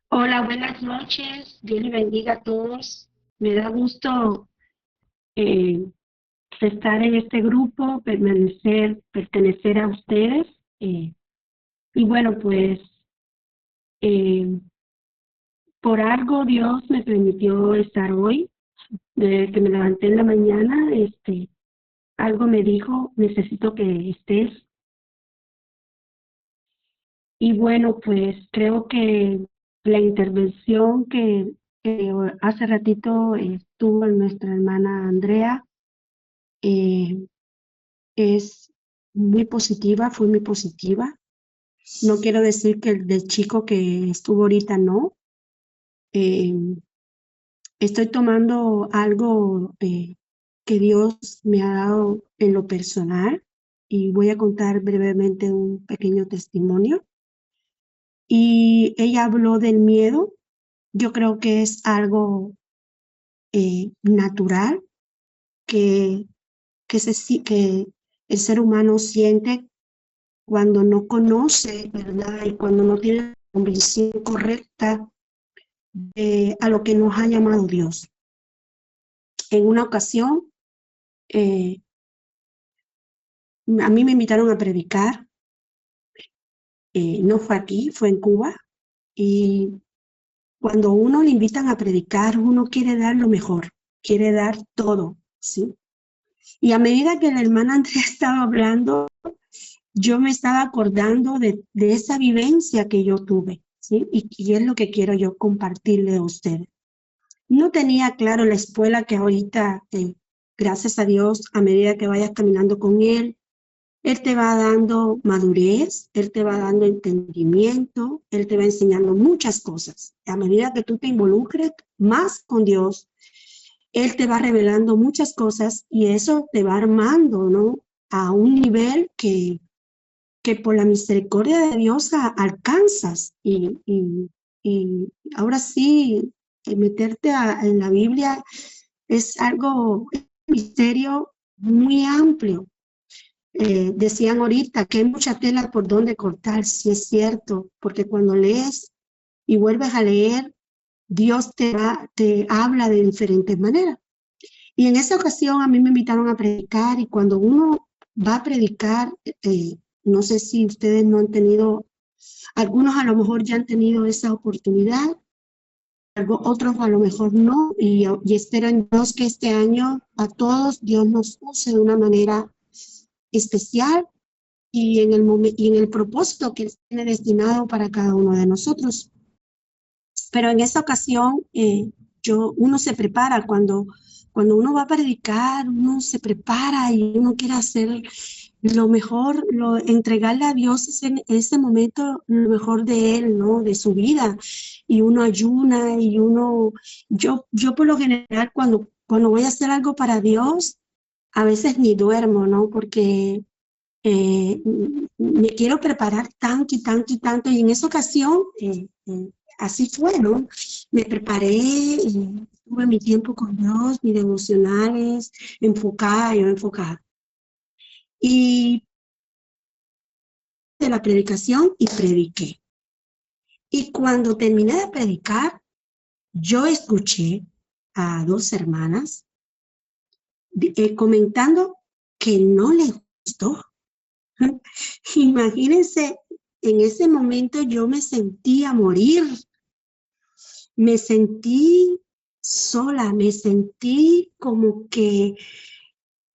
Hola, buenas noches. Dios les bendiga a todos. Me da gusto eh, estar en este grupo, pertenecer a ustedes. Y bueno, pues eh, por algo Dios me permitió estar hoy. Desde que me levanté en la mañana, algo me dijo, necesito que estés. Y bueno, pues creo que la intervención que hace ratito tuvo nuestra hermana Andrea es muy positiva, fue muy positiva. No quiero decir que el del chico que estuvo ahorita no. Eh, Estoy tomando algo que Dios me ha dado en lo personal y voy a contar brevemente un pequeño testimonio. Y ella habló del miedo. Yo creo que es algo natural que, que el ser humano siente cuando no conoce, ¿verdad? Y cuando no tiene la convicción correcta a lo que nos ha llamado Dios. En una ocasión, a mí me invitaron a predicar, no fue aquí, fue en Cuba, y cuando uno le invitan a predicar, uno quiere dar lo mejor, quiere dar todo, ¿sí? Y a medida que la hermana Andrea estaba hablando, yo me estaba acordando de esa vivencia que yo tuve, ¿sí? Y es lo que quiero yo compartirle a ustedes. No tenía claro la escuela que ahorita, gracias a Dios, a medida que vayas caminando con Él te va dando madurez, Él te va dando entendimiento, Él te va enseñando muchas cosas. A medida que tú te involucres más con Dios, Él te va revelando muchas cosas y eso te va armando, ¿no? A un nivel que por la misericordia de Dios alcanzas. Y ahora sí, meterte en la Biblia es algo, un misterio muy amplio. Decían ahorita que hay mucha tela por donde cortar, sí es cierto, porque cuando lees y vuelves a leer, Dios te habla de diferentes maneras. Y en esa ocasión a mí me invitaron a predicar y cuando uno va a predicar, no sé si ustedes no han tenido, algunos a lo mejor ya han tenido esa oportunidad, otros a lo mejor no, y espero en Dios que este año a todos Dios nos use de una manera especial y en el propósito que Él tiene destinado para cada uno de nosotros. Pero en esta ocasión, uno se prepara cuando uno va a predicar, uno se prepara y uno quiere hacer lo mejor, entregarle a Dios en ese momento lo mejor de Él, ¿no? De su vida. Y uno ayuna y yo por lo general cuando voy a hacer algo para Dios, a veces ni duermo, ¿no? Porque me quiero preparar tanto y tanto y tanto. Y en esa ocasión, así fue, ¿no? Me preparé y tuve mi tiempo con Dios, mis devocionales, enfocada. Y de la predicación y prediqué. Y cuando terminé de predicar, yo escuché a dos hermanas comentando que no les gustó. Imagínense, en ese momento yo me sentí a morir. Me sentí sola, me sentí como que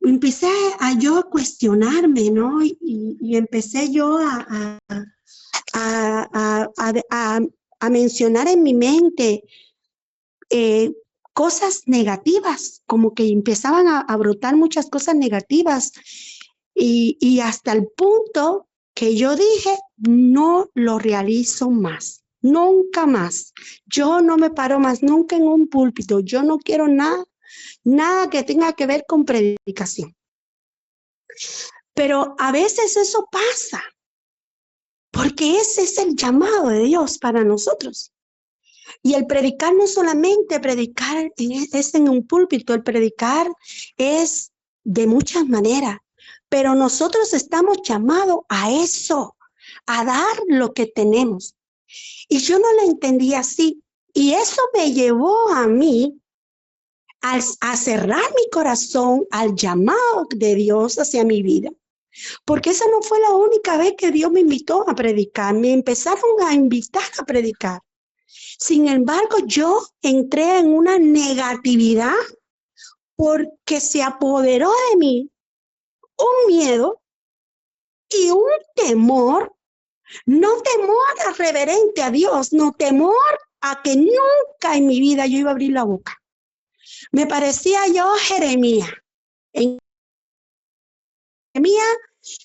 empecé yo a cuestionarme, ¿no? Y empecé yo a mencionar en mi mente cosas negativas, como que empezaban a brotar muchas cosas negativas. Y hasta el punto que yo dije, no lo realizo más, nunca más. Yo no me paro más nunca en un púlpito. Yo no quiero nada que tenga que ver con predicación. Pero a veces eso pasa, porque ese es el llamado de Dios para nosotros. Y el predicar no solamente predicar es en un púlpito, el predicar es de muchas maneras, pero nosotros estamos llamados a eso, a dar lo que tenemos. Y yo no lo entendí así, y eso me llevó a mí a cerrar mi corazón al llamado de Dios hacia mi vida. Porque esa no fue la única vez que Dios me invitó a predicar, me empezaron a invitar a predicar. Sin embargo, yo entré en una negatividad porque se apoderó de mí un miedo y un temor, no temor reverente a Dios, no temor a que nunca en mi vida yo iba a abrir la boca. Me parecía yo Jeremías. En Jeremías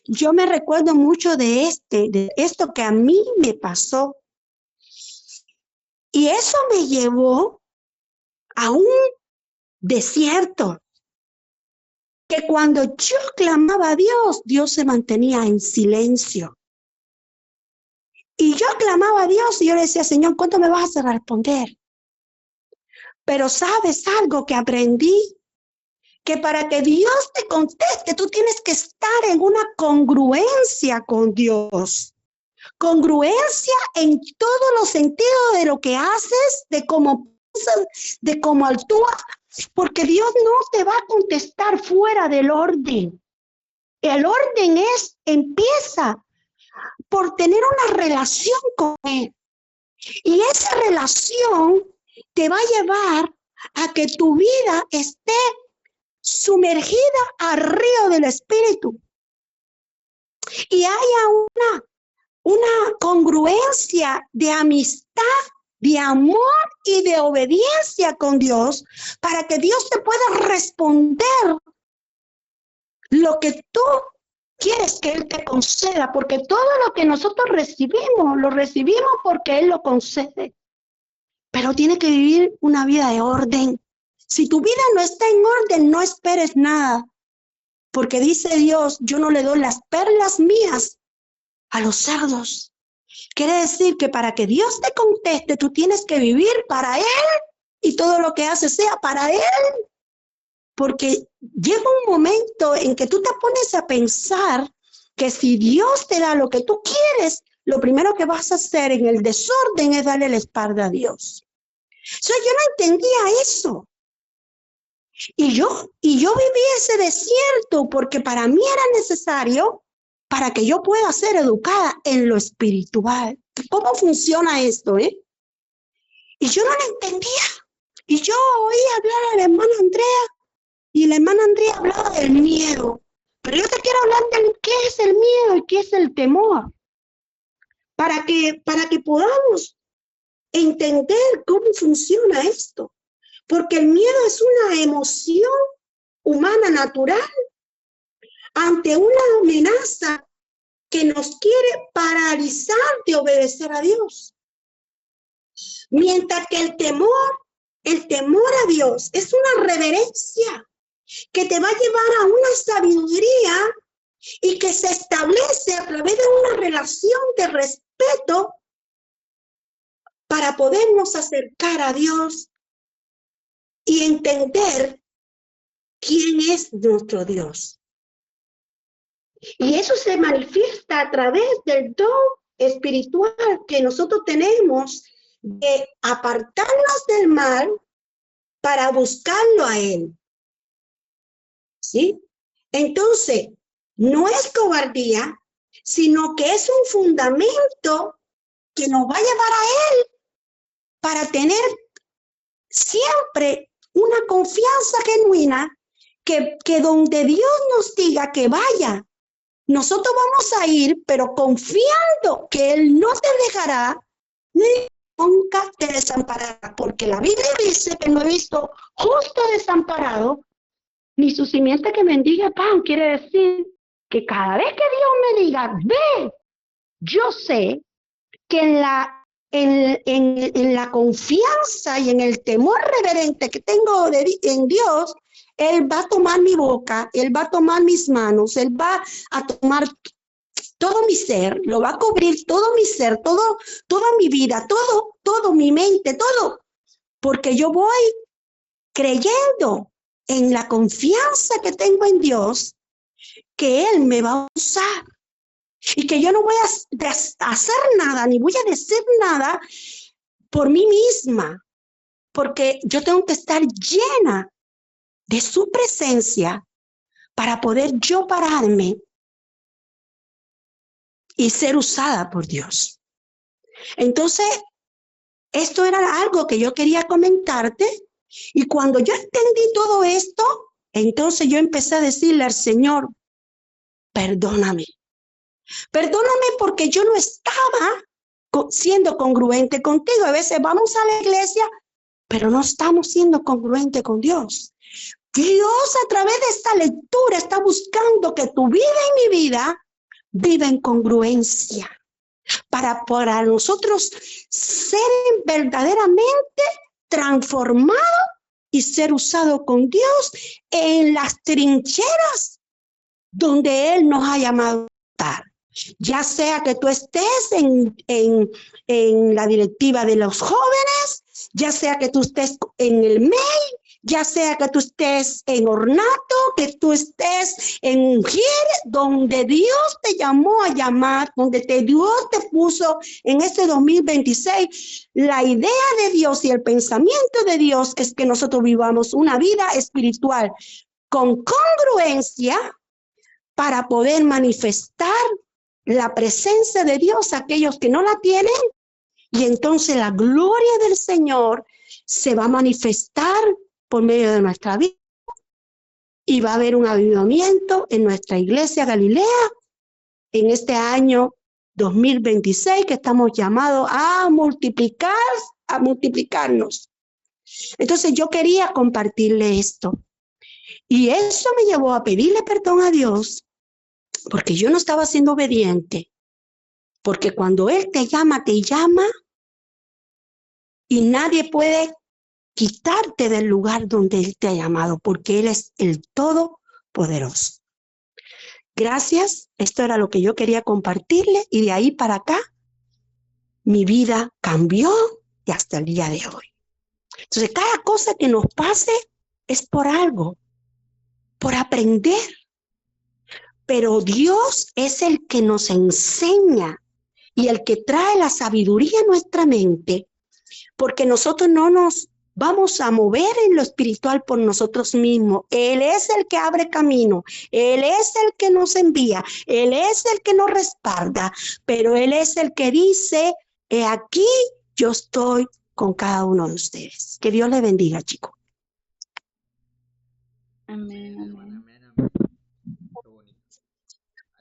yo me recuerdo mucho de esto que a mí me pasó. Y eso me llevó a un desierto, que cuando yo clamaba a Dios, Dios se mantenía en silencio. Y yo clamaba a Dios y yo le decía, Señor, ¿cuándo me vas a responder? Pero ¿sabes algo que aprendí? Que para que Dios te conteste, tú tienes que estar en una congruencia con Dios. Congruencia en todos los sentidos de lo que haces, de cómo piensas, de cómo actúas, porque Dios no te va a contestar fuera del orden. El orden empieza por tener una relación con Él. Y esa relación te va a llevar a que tu vida esté sumergida al río del Espíritu. Y haya una congruencia de amistad, de amor y de obediencia con Dios, para que Dios te pueda responder lo que tú quieres que Él te conceda, porque todo lo que nosotros recibimos, lo recibimos porque Él lo concede. Pero tiene que vivir una vida de orden. Si tu vida no está en orden, no esperes nada, porque dice Dios, yo no le doy las perlas mías a los cerdos. Quiere decir que para que Dios te conteste, tú tienes que vivir para Él y todo lo que haces sea para Él. Porque llega un momento en que tú te pones a pensar que si Dios te da lo que tú quieres, lo primero que vas a hacer en el desorden es darle la espalda a Dios. Yo no entendía eso. Y yo viví ese desierto porque para mí era necesario para que yo pueda ser educada en lo espiritual. ¿Cómo funciona esto, Y yo no lo entendía. Y yo oía hablar a la hermana Andrea, y la hermana Andrea hablaba del miedo. Pero yo te quiero hablar de qué es el miedo y qué es el temor. Para que podamos entender cómo funciona esto. Porque el miedo es una emoción humana natural ante una amenaza que nos quiere paralizar de obedecer a Dios. Mientras que el temor a Dios es una reverencia que te va a llevar a una sabiduría y que se establece a través de una relación de respeto para podernos acercar a Dios y entender quién es nuestro Dios. Y eso se manifiesta a través del don espiritual que nosotros tenemos de apartarnos del mal para buscarlo a Él. ¿Sí? Entonces, no es cobardía, sino que es un fundamento que nos va a llevar a Él para tener siempre una confianza genuina que donde Dios nos diga que vaya, nosotros vamos a ir, pero confiando que Él no te dejará ni nunca te desamparará, porque la Biblia dice que no he visto justo desamparado, ni su simiente que mendiga pan. Quiere decir que cada vez que Dios me diga, ve, yo sé que en la confianza y en el temor reverente que tengo en Dios, Él va a tomar mi boca, Él va a tomar mis manos, Él va a tomar todo mi ser, lo va a cubrir todo mi ser, toda mi vida, todo mi mente, todo, porque yo voy creyendo en la confianza que tengo en Dios, que Él me va a usar y que yo no voy a hacer nada, ni voy a decir nada por mí misma, porque yo tengo que estar llena de su presencia para poder yo pararme y ser usada por Dios. Entonces, esto era algo que yo quería comentarte, y cuando yo entendí todo esto, entonces yo empecé a decirle al Señor, perdóname. Perdóname porque yo no estaba siendo congruente contigo. A veces vamos a la iglesia, pero no estamos siendo congruentes con Dios. Dios a través de esta lectura está buscando que tu vida y mi vida viva en congruencia para nosotros ser verdaderamente transformados y ser usados con Dios en las trincheras donde Él nos ha llamado a estar. Ya sea que tú estés en la directiva de los jóvenes, ya sea que tú estés en el MEI, ya sea que tú estés en ornato, que tú estés en mujeres, donde Dios te llamó a llamar, donde Dios te puso en este 2026. La idea de Dios y el pensamiento de Dios es que nosotros vivamos una vida espiritual con congruencia para poder manifestar la presencia de Dios a aquellos que no la tienen, y entonces la gloria del Señor se va a manifestar por medio de nuestra vida, y va a haber un avivamiento en nuestra iglesia Galilea en este año 2026, que estamos llamados a multiplicarnos. Entonces yo quería compartirle esto, y eso me llevó a pedirle perdón a Dios, porque yo no estaba siendo obediente, porque cuando Él te llama, y nadie puede quitarte del lugar donde Él te ha llamado, porque Él es el Todopoderoso. Gracias, esto era lo que yo quería compartirle, y de ahí para acá mi vida cambió y hasta el día de hoy. Entonces, cada cosa que nos pase es por algo, por aprender, pero Dios es el que nos enseña y el que trae la sabiduría a nuestra mente, porque nosotros no nos vamos a mover en lo espiritual por nosotros mismos. Él es el que abre camino, Él es el que nos envía, Él es el que nos respalda, pero Él es el que dice, he aquí, yo estoy con cada uno de ustedes. Que Dios le bendiga, chicos. Amén, Amén, amén. amén, amén. Qué bonito.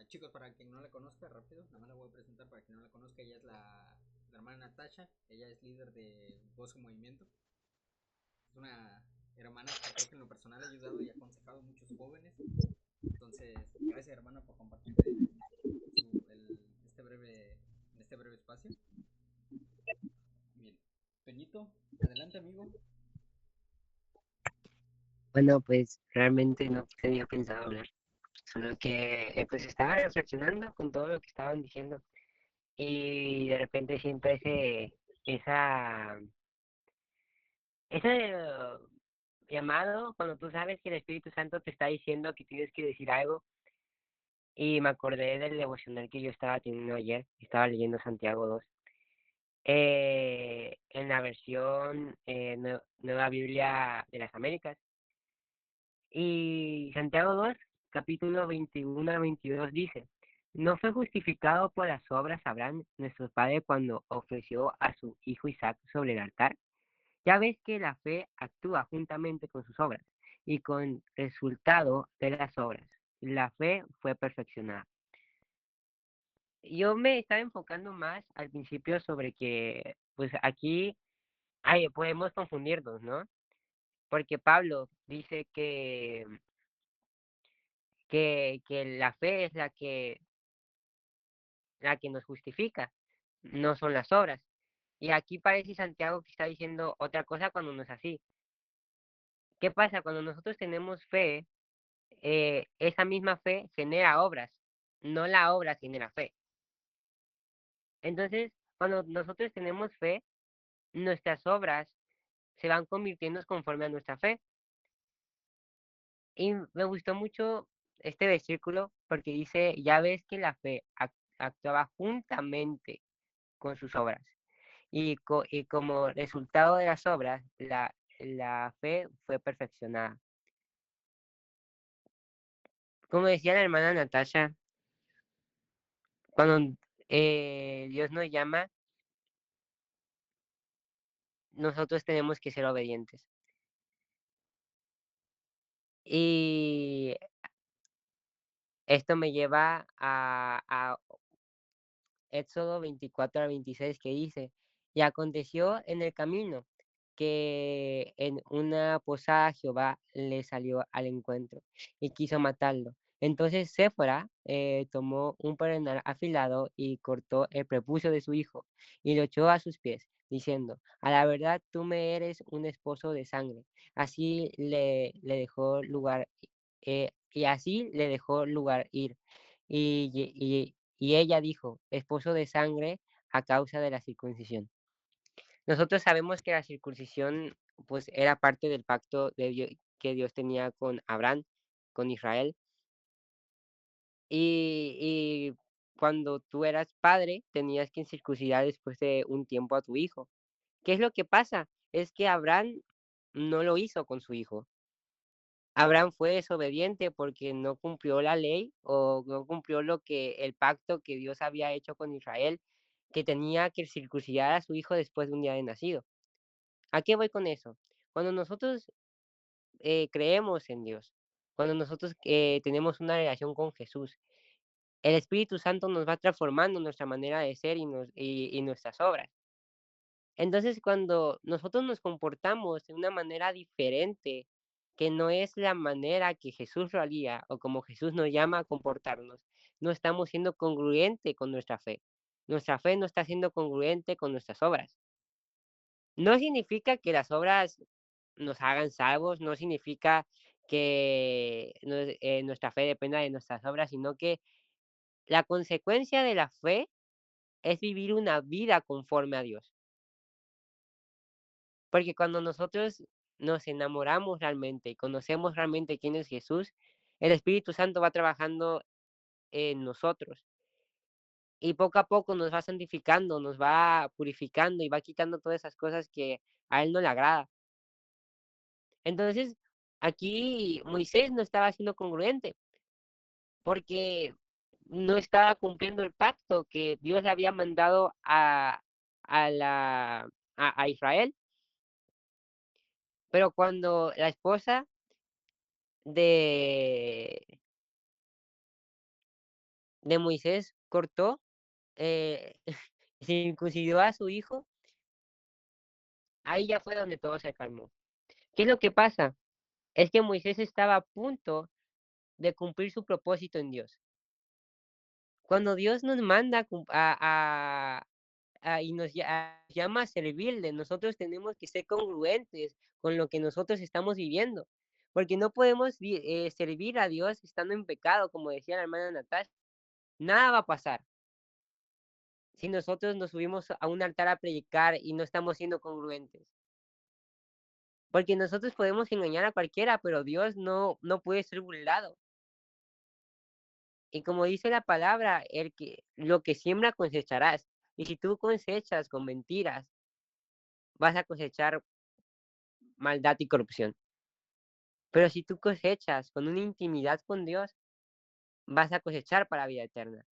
Chicos, para quien no la conozca, rápido, nada más la voy a presentar para quien no la conozca. Ella es la hermana Natasha, ella es líder de Voz en Movimiento. Es una hermana que creo que en lo personal ha ayudado y ha aconsejado a muchos jóvenes. Entonces, gracias hermana por compartir este breve espacio. Bien, Toñito, adelante amigo. Bueno, pues realmente no tenía pensado hablar, solo que pues estaba reflexionando con todo lo que estaban diciendo, y de repente siento ese llamado cuando tú sabes que el Espíritu Santo te está diciendo que tienes que decir algo, y me acordé del devocional que yo estaba teniendo ayer. Estaba leyendo Santiago 2, en la versión Nueva Biblia de las Américas. Y Santiago 2, capítulo 21 a 22 dice, ¿no fue justificado por las obras Abraham, nuestro padre, cuando ofreció a su hijo Isaac sobre el altar? Ya ves que la fe actúa juntamente con sus obras, y con resultado de las obras, la fe fue perfeccionada. Yo me estaba enfocando más al principio sobre que, pues aquí podemos confundirnos, ¿no? Porque Pablo dice que que la fe es la que nos justifica, no son las obras. Y aquí parece Santiago que está diciendo otra cosa cuando no es así. ¿Qué pasa? Cuando nosotros tenemos fe, esa misma fe genera obras, no la obra genera fe. Entonces, cuando nosotros tenemos fe, nuestras obras se van convirtiendo conforme a nuestra fe. Y me gustó mucho este versículo porque dice, ya ves que la fe actuaba juntamente con sus obras. Y como resultado de las obras, la fe fue perfeccionada. Como decía la hermana Natasha, cuando Dios nos llama, nosotros tenemos que ser obedientes. Y esto me lleva a Éxodo 24 al 26 que dice, y aconteció en el camino que en una posada Jehová le salió al encuentro y quiso matarlo. Entonces Séfora tomó un parenal afilado y cortó el prepucio de su hijo y lo echó a sus pies, diciendo, a la verdad tú me eres un esposo de sangre. Así le dejó lugar, y así le dejó lugar ir. Y ella dijo, esposo de sangre a causa de la circuncisión. Nosotros sabemos que la circuncisión pues era parte del pacto que Dios tenía con Abraham, con Israel. Y cuando tú eras padre, tenías que circuncidar después de un tiempo a tu hijo. ¿Qué es lo que pasa? Es que Abraham no lo hizo con su hijo. Abraham fue desobediente porque no cumplió la ley o no cumplió el pacto que Dios había hecho con Israel, que tenía que circuncidar a su hijo después de un día de nacido. ¿A qué voy con eso? Cuando nosotros creemos en Dios, cuando nosotros tenemos una relación con Jesús, el Espíritu Santo nos va transformando nuestra manera de ser y nuestras obras. Entonces, cuando nosotros nos comportamos de una manera diferente, que no es la manera que Jesús lo haría o como Jesús nos llama a comportarnos, no estamos siendo congruente con nuestra fe. Nuestra fe no está siendo congruente con nuestras obras. No significa que las obras nos hagan salvos, no significa que nuestra fe dependa de nuestras obras, sino que la consecuencia de la fe es vivir una vida conforme a Dios. Porque cuando nosotros nos enamoramos realmente y conocemos realmente quién es Jesús, el Espíritu Santo va trabajando en nosotros y poco a poco nos va santificando, nos va purificando y va quitando todas esas cosas que a Él no le agrada. Entonces, aquí Moisés no estaba siendo congruente porque no estaba cumpliendo el pacto que Dios le había mandado a Israel. Pero cuando la esposa de, de Moisés cortó, eh, circuncidó a su hijo, ahí ya fue donde todo se calmó. ¿Qué es lo que pasa? Es que Moisés estaba a punto de cumplir su propósito en Dios. Cuando Dios nos manda y nos llama a servirle, nosotros tenemos que ser congruentes con lo que nosotros estamos viviendo, porque no podemos servir a Dios estando en pecado, como decía la hermana Natasha. Nada va a pasar si nosotros nos subimos a un altar a predicar y no estamos siendo congruentes. Porque nosotros podemos engañar a cualquiera, pero Dios no puede ser burlado. Y como dice la palabra, lo que siembra cosecharás. Y si tú cosechas con mentiras, vas a cosechar maldad y corrupción. Pero si tú cosechas con una intimidad con Dios, vas a cosechar para vida eterna.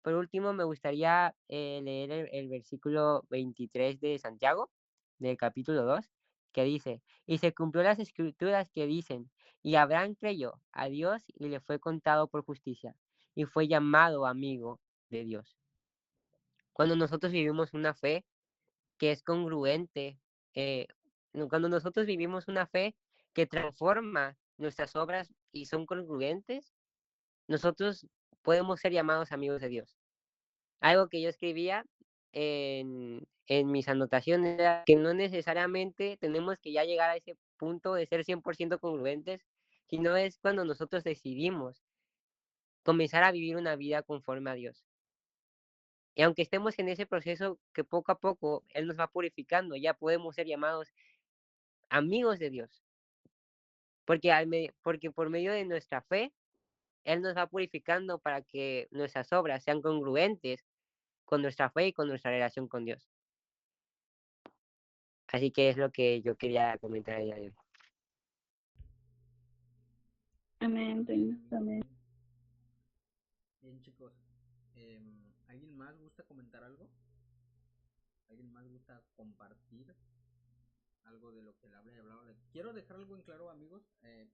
Por último, me gustaría leer el versículo 23 de Santiago, del capítulo 2, que dice, y se cumplió las escrituras que dicen, y Abraham creyó a Dios y le fue contado por justicia, y fue llamado amigo de Dios. Cuando nosotros vivimos una fe que es congruente, cuando nosotros vivimos una fe que transforma nuestras obras y son congruentes, nosotros podemos ser llamados amigos de Dios. Algo que yo escribía en mis anotaciones era que no necesariamente tenemos que ya llegar a ese punto de ser 100% congruentes, sino es cuando nosotros decidimos comenzar a vivir una vida conforme a Dios. Y aunque estemos en ese proceso que poco a poco Él nos va purificando, ya podemos ser llamados amigos de Dios, porque por medio de nuestra fe, Él nos va purificando para que nuestras obras sean congruentes con nuestra fe y con nuestra relación con Dios. Así que es lo que yo quería comentar el día de hoy. Amén, amén. Bien, chicos, ¿alguien más gusta comentar algo? ¿Alguien más gusta compartir algo de lo que le hablé hablado? Quiero dejar algo en claro, amigos,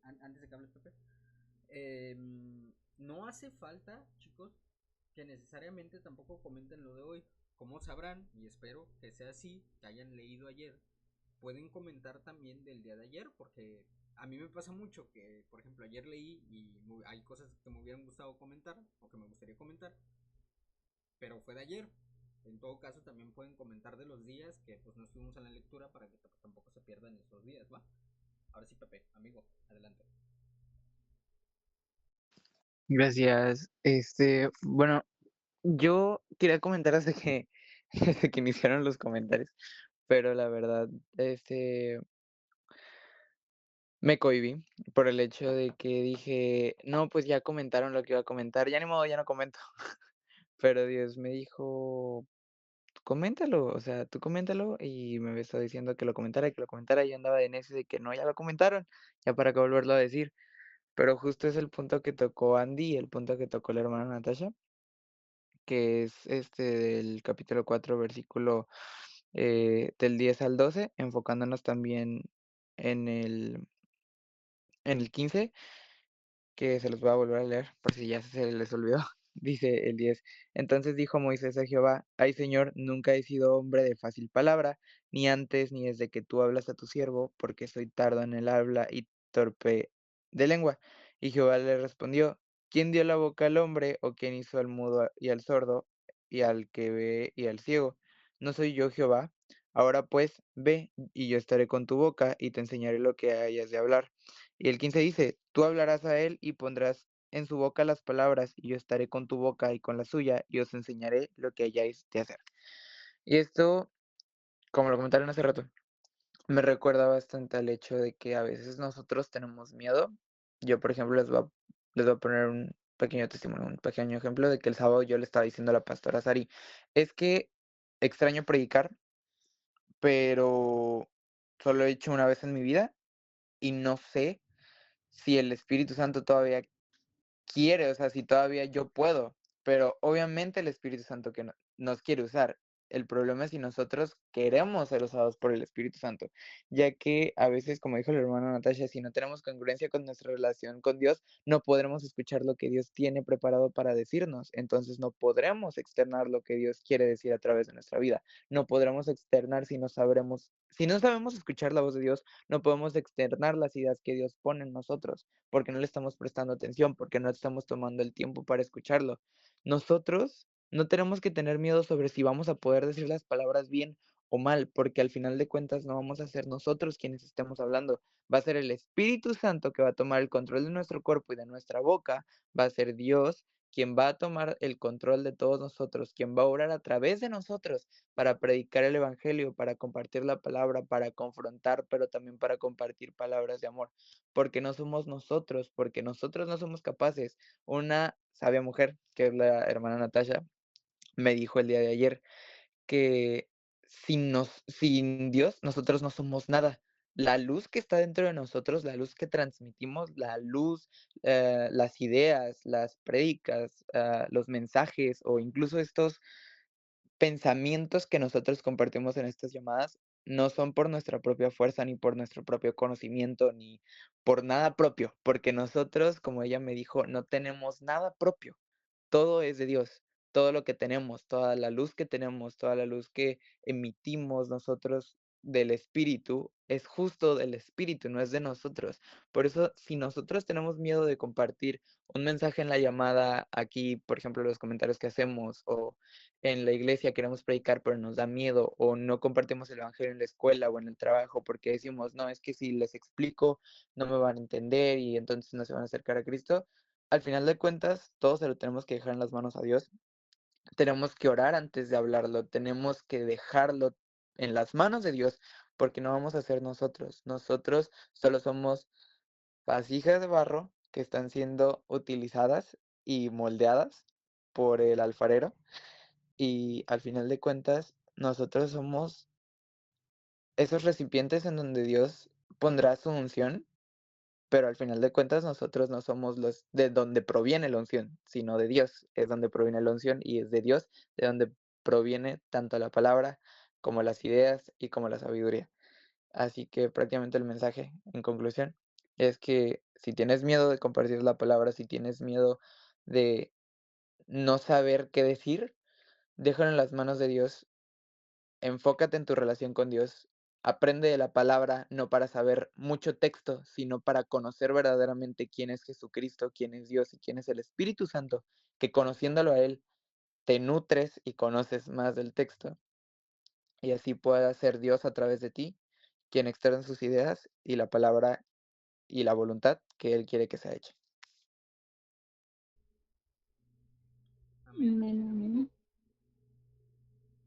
antes de que hables, Pepe. No hace falta, chicos, que necesariamente tampoco comenten lo de hoy. Como sabrán, y espero que sea así, que hayan leído ayer, pueden comentar también del día de ayer, porque a mí me pasa mucho que, por ejemplo, ayer leí y hay cosas que me hubieran gustado comentar o que me gustaría comentar, pero fue de ayer. En todo caso, también pueden comentar de los días que pues no estuvimos en la lectura para que tampoco se pierdan esos días, ¿va? Ahora sí, Pepe, amigo, adelante. Gracias. Bueno, yo quería comentar desde que, desde que iniciaron los comentarios, pero la verdad, me cohibí por el hecho de que dije, no, pues ya comentaron lo que iba a comentar, ya ni modo, ya no comento. Pero Dios me dijo, coméntalo, o sea, tú coméntalo y me estado diciendo que lo comentara, y yo andaba de necio de que no, ya lo comentaron, ya para qué volverlo a decir. Pero justo es el punto que tocó Andy, el punto que tocó la hermana Natasha, que es del capítulo 4 versículo del 10 al 12, enfocándonos también en el 15, que se los voy a volver a leer por si ya se les olvidó. Dice el 10. Entonces dijo Moisés a Jehová, ay Señor, nunca he sido hombre de fácil palabra, ni antes ni desde que tú hablas a tu siervo, porque soy tardo en el habla y torpe de lengua. Y Jehová le respondió, ¿quién dio la boca al hombre o quién hizo al mudo y al sordo y al que ve y al ciego? ¿No soy yo Jehová? Ahora pues, ve, y yo estaré con tu boca y te enseñaré lo que hayas de hablar. Y el 15 dice, tú hablarás a él y pondrás en su boca las palabras, y yo estaré con tu boca y con la suya, y os enseñaré lo que hayáis de hacer. Y esto, como lo comentaron hace rato, me recuerda bastante al hecho de que a veces nosotros tenemos miedo. Yo, por ejemplo, les voy a poner un pequeño testimonio, un pequeño ejemplo de que el sábado yo le estaba diciendo a la pastora Sari, es que extraño predicar, pero solo he hecho una vez en mi vida y no sé si el Espíritu Santo todavía quiere, o sea, si todavía yo puedo, pero obviamente el Espíritu Santo que nos quiere usar. El problema es si nosotros queremos ser usados por el Espíritu Santo, ya que a veces, como dijo la hermana Natasha, si no tenemos congruencia con nuestra relación con Dios, no podremos escuchar lo que Dios tiene preparado para decirnos, entonces no podremos externar lo que Dios quiere decir a través de nuestra vida, no podremos externar si no sabemos escuchar la voz de Dios, no podemos externar las ideas que Dios pone en nosotros porque no le estamos prestando atención, porque no estamos tomando el tiempo para escucharlo. Nosotros no tenemos que tener miedo sobre si vamos a poder decir las palabras bien o mal, porque al final de cuentas no vamos a ser nosotros quienes estemos hablando, va a ser el Espíritu Santo que va a tomar el control de nuestro cuerpo y de nuestra boca, va a ser Dios quien va a tomar el control de todos nosotros, quien va a orar a través de nosotros para predicar el Evangelio, para compartir la palabra, para confrontar, pero también para compartir palabras de amor porque no somos nosotros, porque nosotros no somos capaces. Una sabia mujer, que es la hermana Natasha, me dijo el día de ayer que sin Dios nosotros no somos nada. La luz que está dentro de nosotros, la luz que transmitimos, la luz, las ideas, las prédicas, los mensajes o incluso estos pensamientos que nosotros compartimos en estas llamadas no son por nuestra propia fuerza, ni por nuestro propio conocimiento, ni por nada propio, porque nosotros, como ella me dijo, no tenemos nada propio. Todo es de Dios. Todo lo que tenemos, toda la luz que tenemos, toda la luz que emitimos nosotros del Espíritu es justo del Espíritu, no es de nosotros. Por eso, si nosotros tenemos miedo de compartir un mensaje en la llamada, aquí, por ejemplo, los comentarios que hacemos, o en la iglesia queremos predicar, pero nos da miedo, o no compartimos el evangelio en la escuela o en el trabajo, porque decimos, no, es que si les explico, no me van a entender y entonces no se van a acercar a Cristo. Al final de cuentas, todo se lo tenemos que dejar en las manos a Dios. Tenemos que orar antes de hablarlo, tenemos que dejarlo en las manos de Dios, porque no vamos a ser nosotros. Nosotros solo somos vasijas de barro que están siendo utilizadas y moldeadas por el alfarero, y al final de cuentas, nosotros somos esos recipientes en donde Dios pondrá su unción, pero al final de cuentas nosotros no somos los de donde proviene la unción, sino de Dios es donde proviene la unción, y es de Dios de donde proviene tanto la palabra como las ideas y como la sabiduría. Así que prácticamente el mensaje, en conclusión, es que si tienes miedo de compartir la palabra, si tienes miedo de no saber qué decir, déjalo en las manos de Dios. Enfócate en tu relación con Dios. Aprende de la palabra no para saber mucho texto, sino para conocer verdaderamente quién es Jesucristo, quién es Dios y quién es el Espíritu Santo, que conociéndolo a Él, te nutres y conoces más del texto. Y así pueda ser Dios a través de ti, quien externa sus ideas y la palabra y la voluntad que Él quiere que sea hecha. Amén. Amén, amén.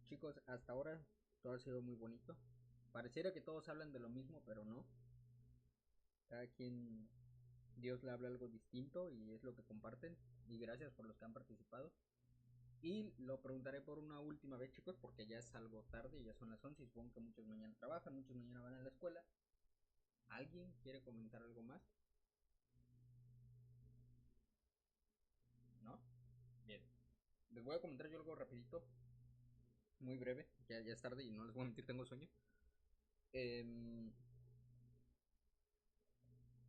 Chicos, hasta ahora todo ha sido muy bonito. Pareciera que todos hablan de lo mismo, pero no. Cada quien, Dios le habla algo distinto y es lo que comparten. Y gracias por los que han participado. Y lo preguntaré por una última vez, chicos, porque ya es algo tarde, ya son las 11 y supongo que muchos mañana trabajan, muchos mañana van a la escuela. ¿Alguien quiere comentar algo más? ¿No? Bien. Les voy a comentar yo algo rapidito, muy breve, ya es tarde y no les voy a mentir, tengo sueño.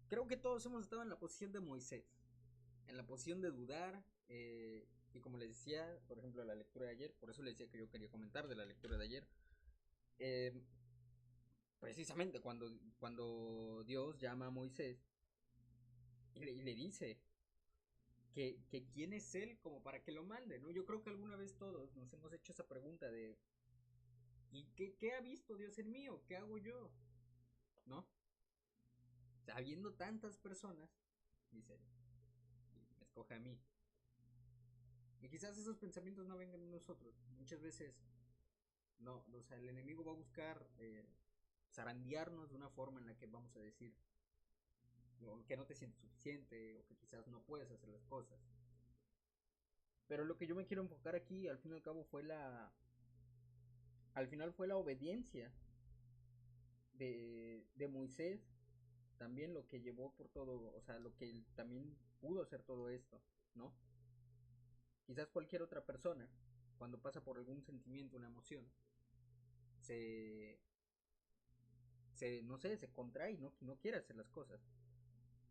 Creo que todos hemos estado en la posición de Moisés, en la posición de dudar, y como les decía, por ejemplo, la lectura de ayer, por eso les decía que yo quería comentar de la lectura de ayer, precisamente cuando Dios llama a Moisés y le dice que quién es él como para que lo mande, ¿no? Yo creo que alguna vez todos nos hemos hecho esa pregunta de ¿y qué ha visto Dios en mí o qué hago yo? ¿No? Habiendo tantas personas, dice, me escoge a mí. Y quizás esos pensamientos no vengan de nosotros. Muchas veces, no, o sea, el enemigo va a buscar zarandearnos de una forma en la que vamos a decir que no te sientes suficiente o que quizás no puedes hacer las cosas. Pero lo que yo me quiero enfocar aquí, al fin y al cabo, al final fue la obediencia de Moisés, también lo que llevó por todo, o sea, lo que él también pudo hacer todo esto, ¿no? Quizás cualquier otra persona, cuando pasa por algún sentimiento, una emoción, se, no sé, se contrae y no quiere hacer las cosas.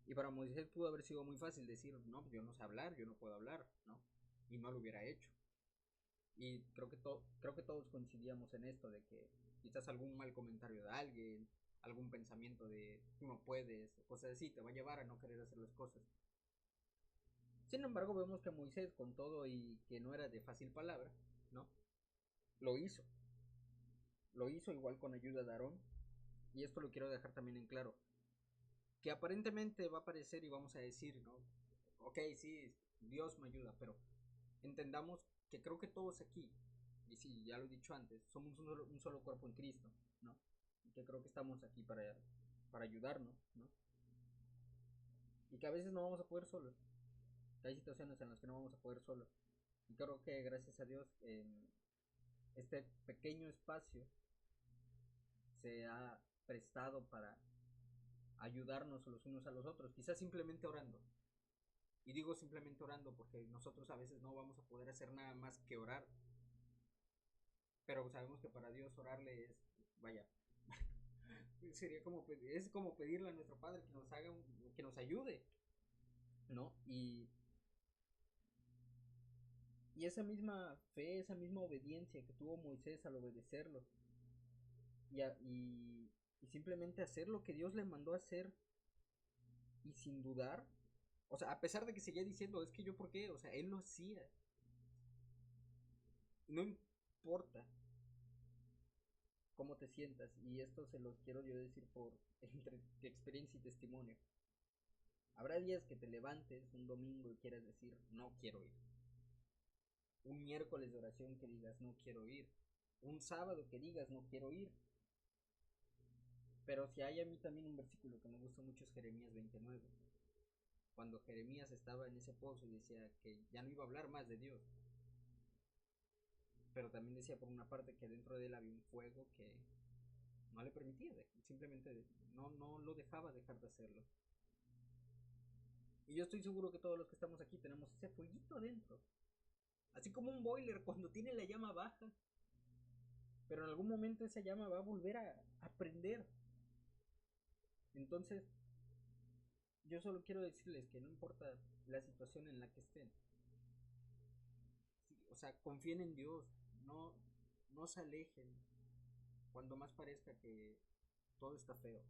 Y para Moisés pudo haber sido muy fácil decir, no, yo no sé hablar, yo no puedo hablar, ¿no? Y no lo hubiera hecho. Y creo que todos coincidíamos en esto, de que quizás algún mal comentario de alguien, algún pensamiento de tú no puedes, o cosas así, te va a llevar a no querer hacer las cosas. Sin embargo, vemos que Moisés, con todo y que no era de fácil palabra, ¿no? Lo hizo. Lo hizo igual con ayuda de Aarón. Y esto lo quiero dejar también en claro. Que aparentemente va a parecer y vamos a decir, ¿no? Ok, sí, Dios me ayuda, pero entendamos que creo que todos aquí, y sí, ya lo he dicho antes, somos un solo cuerpo en Cristo, ¿no? Y que creo que estamos aquí para ayudarnos, ¿no? Y que a veces no vamos a poder solos. Que hay situaciones en las que no vamos a poder solos. Y creo que gracias a Dios este pequeño espacio se ha prestado para ayudarnos los unos a los otros, quizás simplemente orando. Y digo simplemente orando porque nosotros a veces no vamos a poder hacer nada más que orar. Pero sabemos que para Dios orarle es, vaya, sería como es como pedirle a nuestro Padre que nos haga que nos ayude, ¿no? Y esa misma fe, esa misma obediencia que tuvo Moisés al obedecerlo, y simplemente hacer lo que Dios le mandó a hacer y sin dudar. O sea, a pesar de que seguía diciendo, es que yo por qué, o sea, él lo hacía. No importa cómo te sientas, y esto se los quiero yo decir por entre experiencia y testimonio. Habrá días que te levantes un domingo y quieras decir, no quiero ir. Un miércoles de oración que digas, no quiero ir. Un sábado que digas, no quiero ir. Pero si hay a mí también un versículo que me gusta mucho, es Jeremías 29. Cuando Jeremías estaba en ese pozo y decía que ya no iba a hablar más de Dios. Pero también decía por una parte que dentro de él había un fuego que no le permitía, simplemente no lo dejaba dejar de hacerlo. Y yo estoy seguro que todos los que estamos aquí tenemos ese fueguito adentro. Así como un boiler cuando tiene la llama baja. Pero en algún momento esa llama va a volver a prender. Entonces, yo solo quiero decirles que no importa la situación en la que estén. O sea, confíen en Dios. No se alejen cuando más parezca que todo está feo.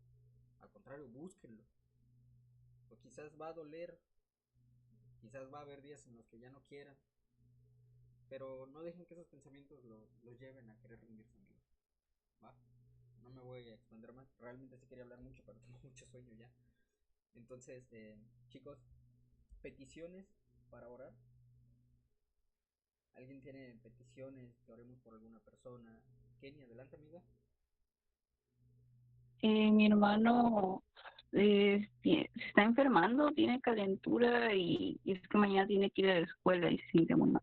Al contrario, búsquenlo. O quizás va a doler. Quizás va a haber días en los que ya no quieran. Pero no dejen que esos pensamientos los lleven a querer rendirse en Dios. ¿Va? No me voy a expandir más. Realmente sí quería hablar mucho, pero tengo mucho sueño ya. Entonces, chicos, peticiones para orar. ¿Alguien tiene peticiones? Que oremos por alguna persona. Kenny, adelante, amiga. Mi hermano se está enfermando, tiene calentura y es que mañana tiene que ir a la escuela y se siente muy mal.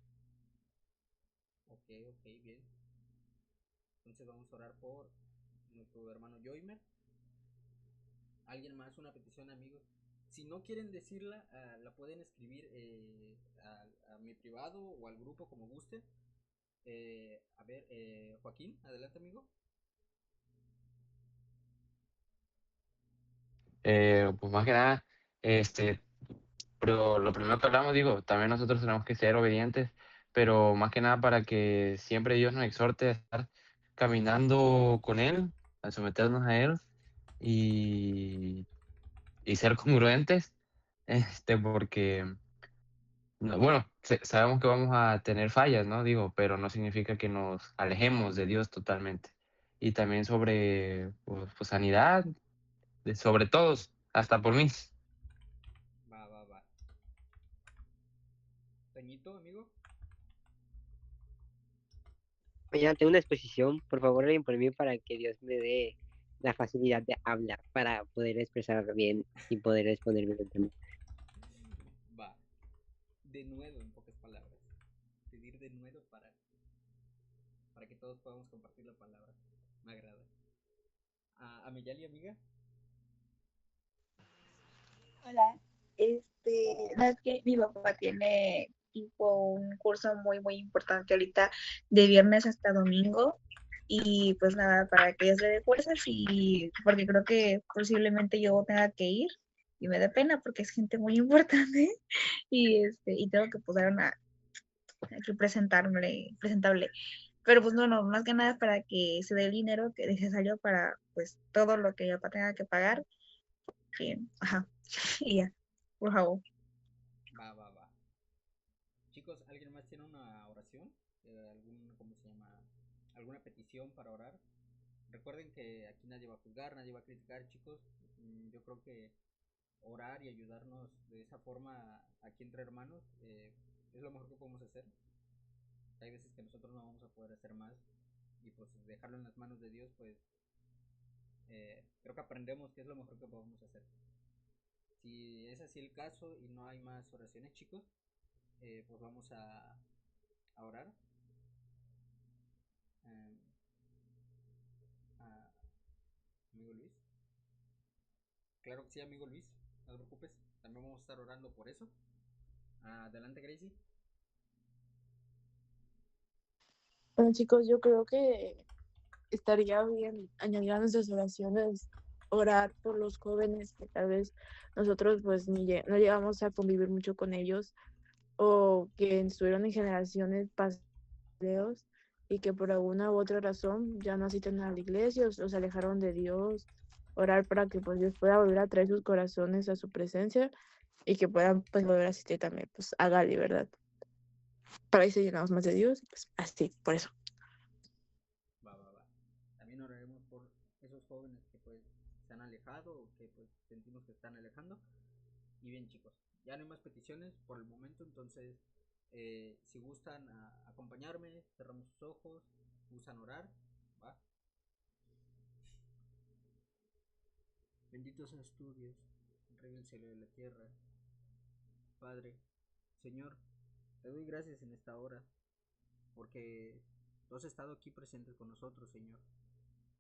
Ok, bien. Entonces vamos a orar por nuestro hermano Joymer. ¿Alguien más? Una petición, amigos. Si no quieren decirla, la pueden escribir a mi privado o al grupo como gusten. A ver, Joaquín, adelante, amigo. Pues más que nada, pero lo primero que hablamos, digo, también nosotros tenemos que ser obedientes, pero más que nada para que siempre Dios nos exhorte a estar caminando con Él, a someternos a Él y ser congruentes, porque, bueno, sabemos que vamos a tener fallas, ¿no? Digo, pero no significa que nos alejemos de Dios totalmente. Y también sobre pues, sanidad, sobre todos, hasta por mí. Va. Toñito, amigo. Mañana tengo una exposición, por favor, oren por mí para que Dios me dé la facilidad de hablar para poder expresar bien y poder responder bien al tema. Va. De nuevo, en pocas palabras. Pedir de nuevo para que todos podamos compartir la palabra. Me agrada. A Miyali, amiga. Hola, sabes que mi papá tiene tipo un curso muy importante ahorita de viernes hasta domingo y pues nada, para que Dios le dé fuerzas y porque creo que posiblemente yo tenga que ir y me da pena porque es gente muy importante y tengo que poder aquí presentable. Pero pues no, más que nada para que se dé el dinero que necesario para pues todo lo que mi papá tenga que pagar, que, ajá, y ya, por favor. Va. Chicos, ¿alguien más tiene una oración? ¿Cómo se llama? ¿Alguna petición para orar? Recuerden que aquí nadie va a juzgar, nadie va a criticar, chicos. Yo creo que orar y ayudarnos de esa forma aquí entre hermanos es lo mejor que podemos hacer. Hay veces que nosotros no vamos a poder hacer más y pues dejarlo en las manos de Dios, pues creo que aprendemos que es lo mejor que podemos hacer. Si es así el caso y no hay más oraciones, chicos, pues vamos a orar. Amigo Luis. Claro que sí, amigo Luis, no te preocupes, también vamos a estar orando por eso. Adelante, Gracie. Bueno, chicos, yo creo que estaría bien añadir a nuestras oraciones, orar por los jóvenes que tal vez nosotros pues no llegamos a convivir mucho con ellos o que estuvieron en generaciones pasadas y que por alguna u otra razón ya no asisten a la iglesia o se alejaron de Dios. Orar para que pues Dios pueda volver a traer sus corazones a su presencia y que puedan pues volver a asistir también pues a Gali, ¿verdad? Para ahí se llenamos más de Dios, pues así, por eso. Va. También oraremos por esos jóvenes que pues se han alejado o que pues sentimos que están alejando. Y bien, chicos, ya no hay más peticiones por el momento, entonces si gustan acompañarme, cerramos sus ojos, gustan orar, va. Bendito seas tú, Dios, Rey del cielo y de la tierra. Padre, Señor, te doy gracias en esta hora, porque tú has estado aquí presente con nosotros, Señor,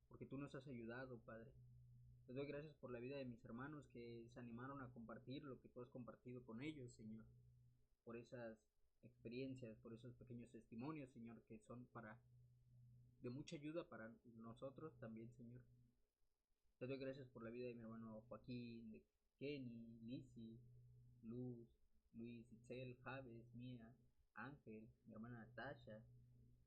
porque tú nos has ayudado, Padre. Te doy gracias por la vida de mis hermanos que se animaron a compartir lo que tú has compartido con ellos, Señor, por esas experiencias, por esos pequeños testimonios, Señor, que son de mucha ayuda para nosotros también, Señor. Te doy gracias por la vida de mi hermano Joaquín, de Kenny, Lizzy, Luz, Luis, Itzel, Javes, Mía, Ángel, mi hermana Natasha,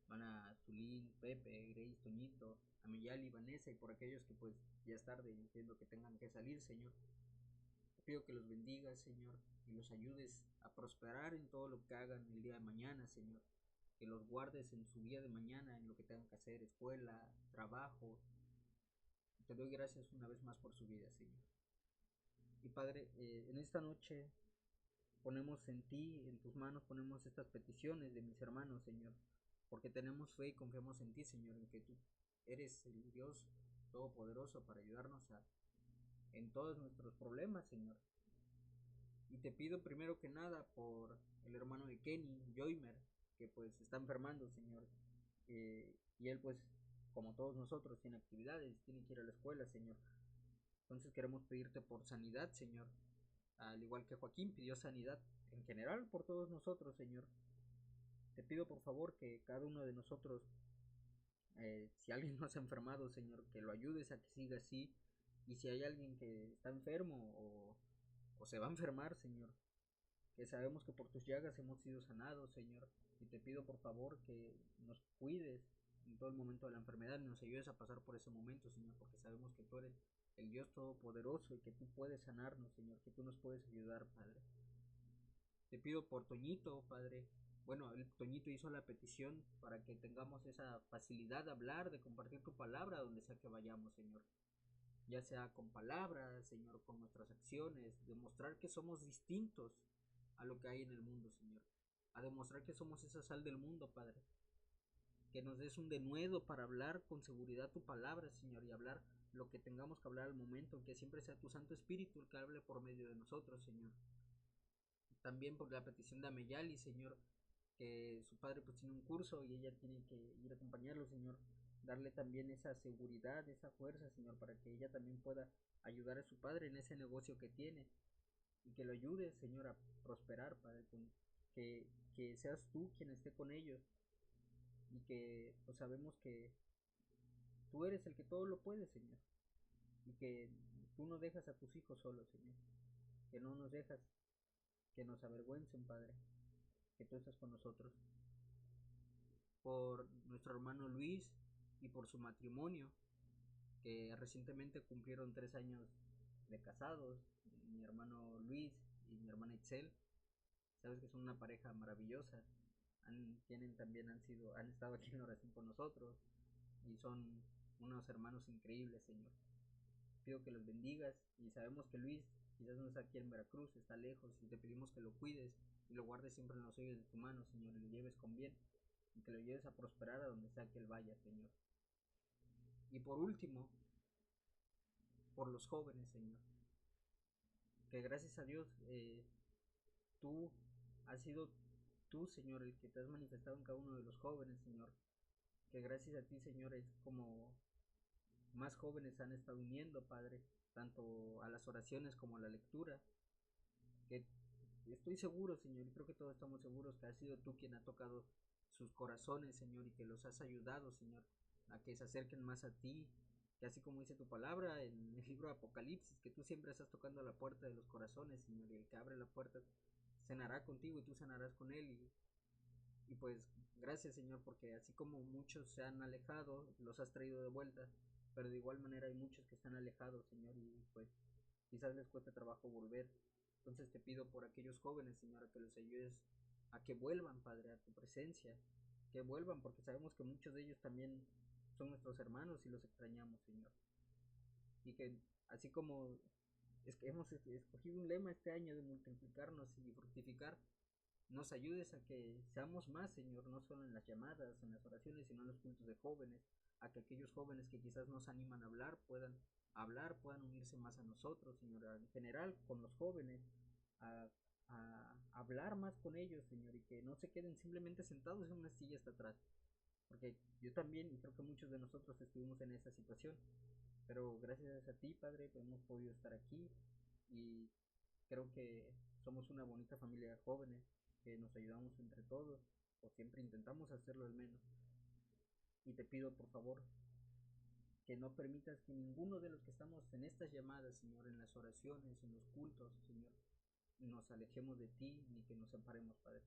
hermana Zulín, Pepe, Grace, Toñito, Amiyali, Vanessa y por aquellos que pues ya es tarde y entiendo que tengan que salir, Señor. Te pido que los bendigas, Señor, y los ayudes a prosperar en todo lo que hagan el día de mañana, Señor. Que los guardes en su día de mañana, en lo que tengan que hacer, escuela, trabajo. Te doy gracias una vez más por su vida, Señor. Y Padre, en esta noche ponemos en ti, en tus manos, ponemos estas peticiones de mis hermanos, Señor, porque tenemos fe y confiamos en ti, Señor, en que tú eres el Dios todopoderoso para ayudarnos en todos nuestros problemas, Señor. Y te pido primero que nada por el hermano de Kenny, Joymer, que pues está enfermando, Señor, y él pues, como todos nosotros, tiene actividades, tiene que ir a la escuela, Señor. Entonces queremos pedirte por sanidad, Señor, al igual que Joaquín pidió sanidad en general por todos nosotros, Señor. Te pido por favor que cada uno de nosotros, si alguien no se ha enfermado, Señor, que lo ayudes a que siga así. Y si hay alguien que está enfermo o se va a enfermar, Señor, que sabemos que por tus llagas hemos sido sanados, Señor. Y te pido por favor que nos cuides en todo el momento de la enfermedad y nos ayudes a pasar por ese momento, Señor, porque sabemos que tú eres el Dios todopoderoso y que tú puedes sanarnos, Señor, que tú nos puedes ayudar, Padre. Te pido por Toñito, Padre. Bueno, el Toñito hizo la petición para que tengamos esa facilidad de hablar, de compartir tu palabra donde sea que vayamos, Señor. Ya sea con palabras, Señor, con nuestras acciones, demostrar que somos distintos a lo que hay en el mundo, Señor. A demostrar que somos esa sal del mundo, Padre. Que nos des un denuedo para hablar con seguridad tu palabra, Señor, y hablar lo que tengamos que hablar al momento, que siempre sea tu Santo Espíritu el que hable por medio de nosotros, Señor. También por la petición de Ameyali, Señor, que su padre pues tiene un curso y ella tiene que ir a acompañarlo, Señor. Darle también esa seguridad, esa fuerza, Señor, para que ella también pueda ayudar a su padre en ese negocio que tiene. Y que lo ayude, Señor, a prosperar, Padre. Que seas tú quien esté con ellos. Y que pues sabemos que tú eres el que todo lo puede, Señor. Y que tú no dejas a tus hijos solos, Señor. Que no nos dejas que nos avergüencen, Padre. Que tú estás con nosotros. Por nuestro hermano Luis y por su matrimonio, que recientemente cumplieron 3 años de casados, mi hermano Luis y mi hermana Itzel. Sabes que son una pareja maravillosa. Han estado aquí en la oración con nosotros y son unos hermanos increíbles, Señor. Pido que los bendigas y sabemos que Luis quizás no está aquí en Veracruz, está lejos y te pedimos que lo cuides y lo guardes siempre en los sellos de tu mano, Señor, y lo lleves con bien y que lo lleves a prosperar a donde sea que él vaya, Señor. Y por último, por los jóvenes, Señor, que gracias a Dios tú has sido tú, Señor, el que te has manifestado en cada uno de los jóvenes, Señor, que gracias a ti, Señor, es como más jóvenes han estado uniendo, Padre, tanto a las oraciones como a la lectura, que estoy seguro, Señor, y creo que todos estamos seguros que has sido tú quien ha tocado sus corazones, Señor, y que los has ayudado, Señor, a que se acerquen más a ti, que así como dice tu palabra en el libro de Apocalipsis, que tú siempre estás tocando a la puerta de los corazones, Señor, y el que abre la puerta cenará contigo y tú cenarás con él, y pues Gracias, Señor, porque así como muchos se han alejado, los has traído de vuelta, pero de igual manera hay muchos que están alejados, Señor, y pues quizás les cueste trabajo volver. Entonces te pido por aquellos jóvenes, Señor, a que los ayudes a que vuelvan, Padre, a tu presencia, que vuelvan, porque sabemos que muchos de ellos también son nuestros hermanos y los extrañamos, Señor. Y que así como es que hemos escogido un lema este año de multiplicarnos y fructificar, nos ayudes a que seamos más, Señor, no solo en las llamadas, en las oraciones, sino en los cultos de jóvenes, a que aquellos jóvenes que quizás nos animan a hablar, puedan unirse más a nosotros, Señor, en general con los jóvenes, a, a hablar más con ellos, Señor, y que no se queden simplemente sentados en una silla hasta atrás, porque yo también, y creo que muchos de nosotros estuvimos en esa situación, pero gracias a ti, Padre, hemos podido estar aquí y creo que somos una bonita familia de jóvenes que nos ayudamos entre todos, o siempre intentamos hacerlo al menos. Y te pido, por favor, que no permitas que ninguno de los que estamos en estas llamadas, Señor, en las oraciones, en los cultos, Señor, nos alejemos de ti ni que nos separemos, Padre.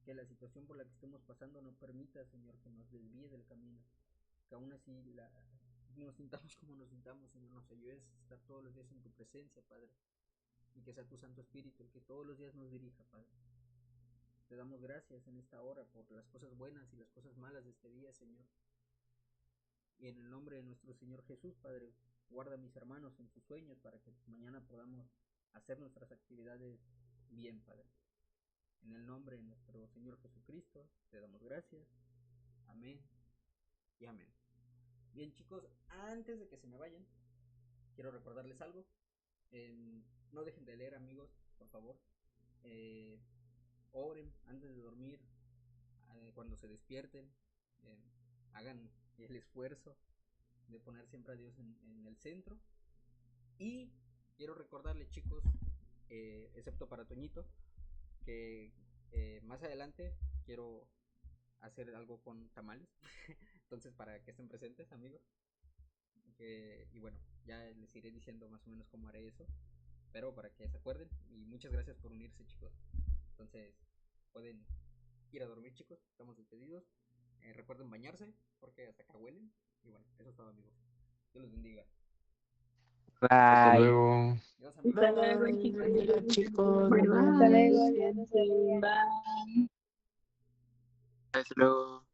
Que la situación por la que estemos pasando no permita, Señor, que nos desvíe del camino. Que aún así nos sintamos como nos sintamos, Señor, nos ayudes a estar todos los días en tu presencia, Padre. Y que sea tu Santo Espíritu el que todos los días nos dirija, Padre. Te damos gracias en esta hora por las cosas buenas y las cosas malas de este día, Señor. Y en el nombre de nuestro Señor Jesús, Padre, guarda a mis hermanos en sus sueños para que mañana podamos hacer nuestras actividades bien, Padre. En el nombre de nuestro Señor Jesucristo, te damos gracias. Amén y amén. Bien, chicos, antes de que se me vayan, quiero recordarles algo. No dejen de leer, amigos, por favor. Oren antes de dormir, cuando se despierten, hagan el esfuerzo de poner siempre a Dios en el centro. Y quiero recordarles, chicos, excepto para Toñito, que más adelante quiero hacer algo con tamales. Entonces, para que estén presentes, amigos. Y bueno, ya les iré diciendo más o menos cómo haré eso, pero para que se acuerden. Y muchas gracias por unirse, chicos. Entonces pueden ir a dormir, chicos, estamos despedidos. Recuerden bañarse porque hasta acá huelen. Y bueno, eso es todo, amigos. Dios los bendiga. Hasta Bye. luego. Dios, amigos. Bye, buen día, chicos. Bye, Hasta luego, bye. Dios los bendiga. Bye. Hasta luego.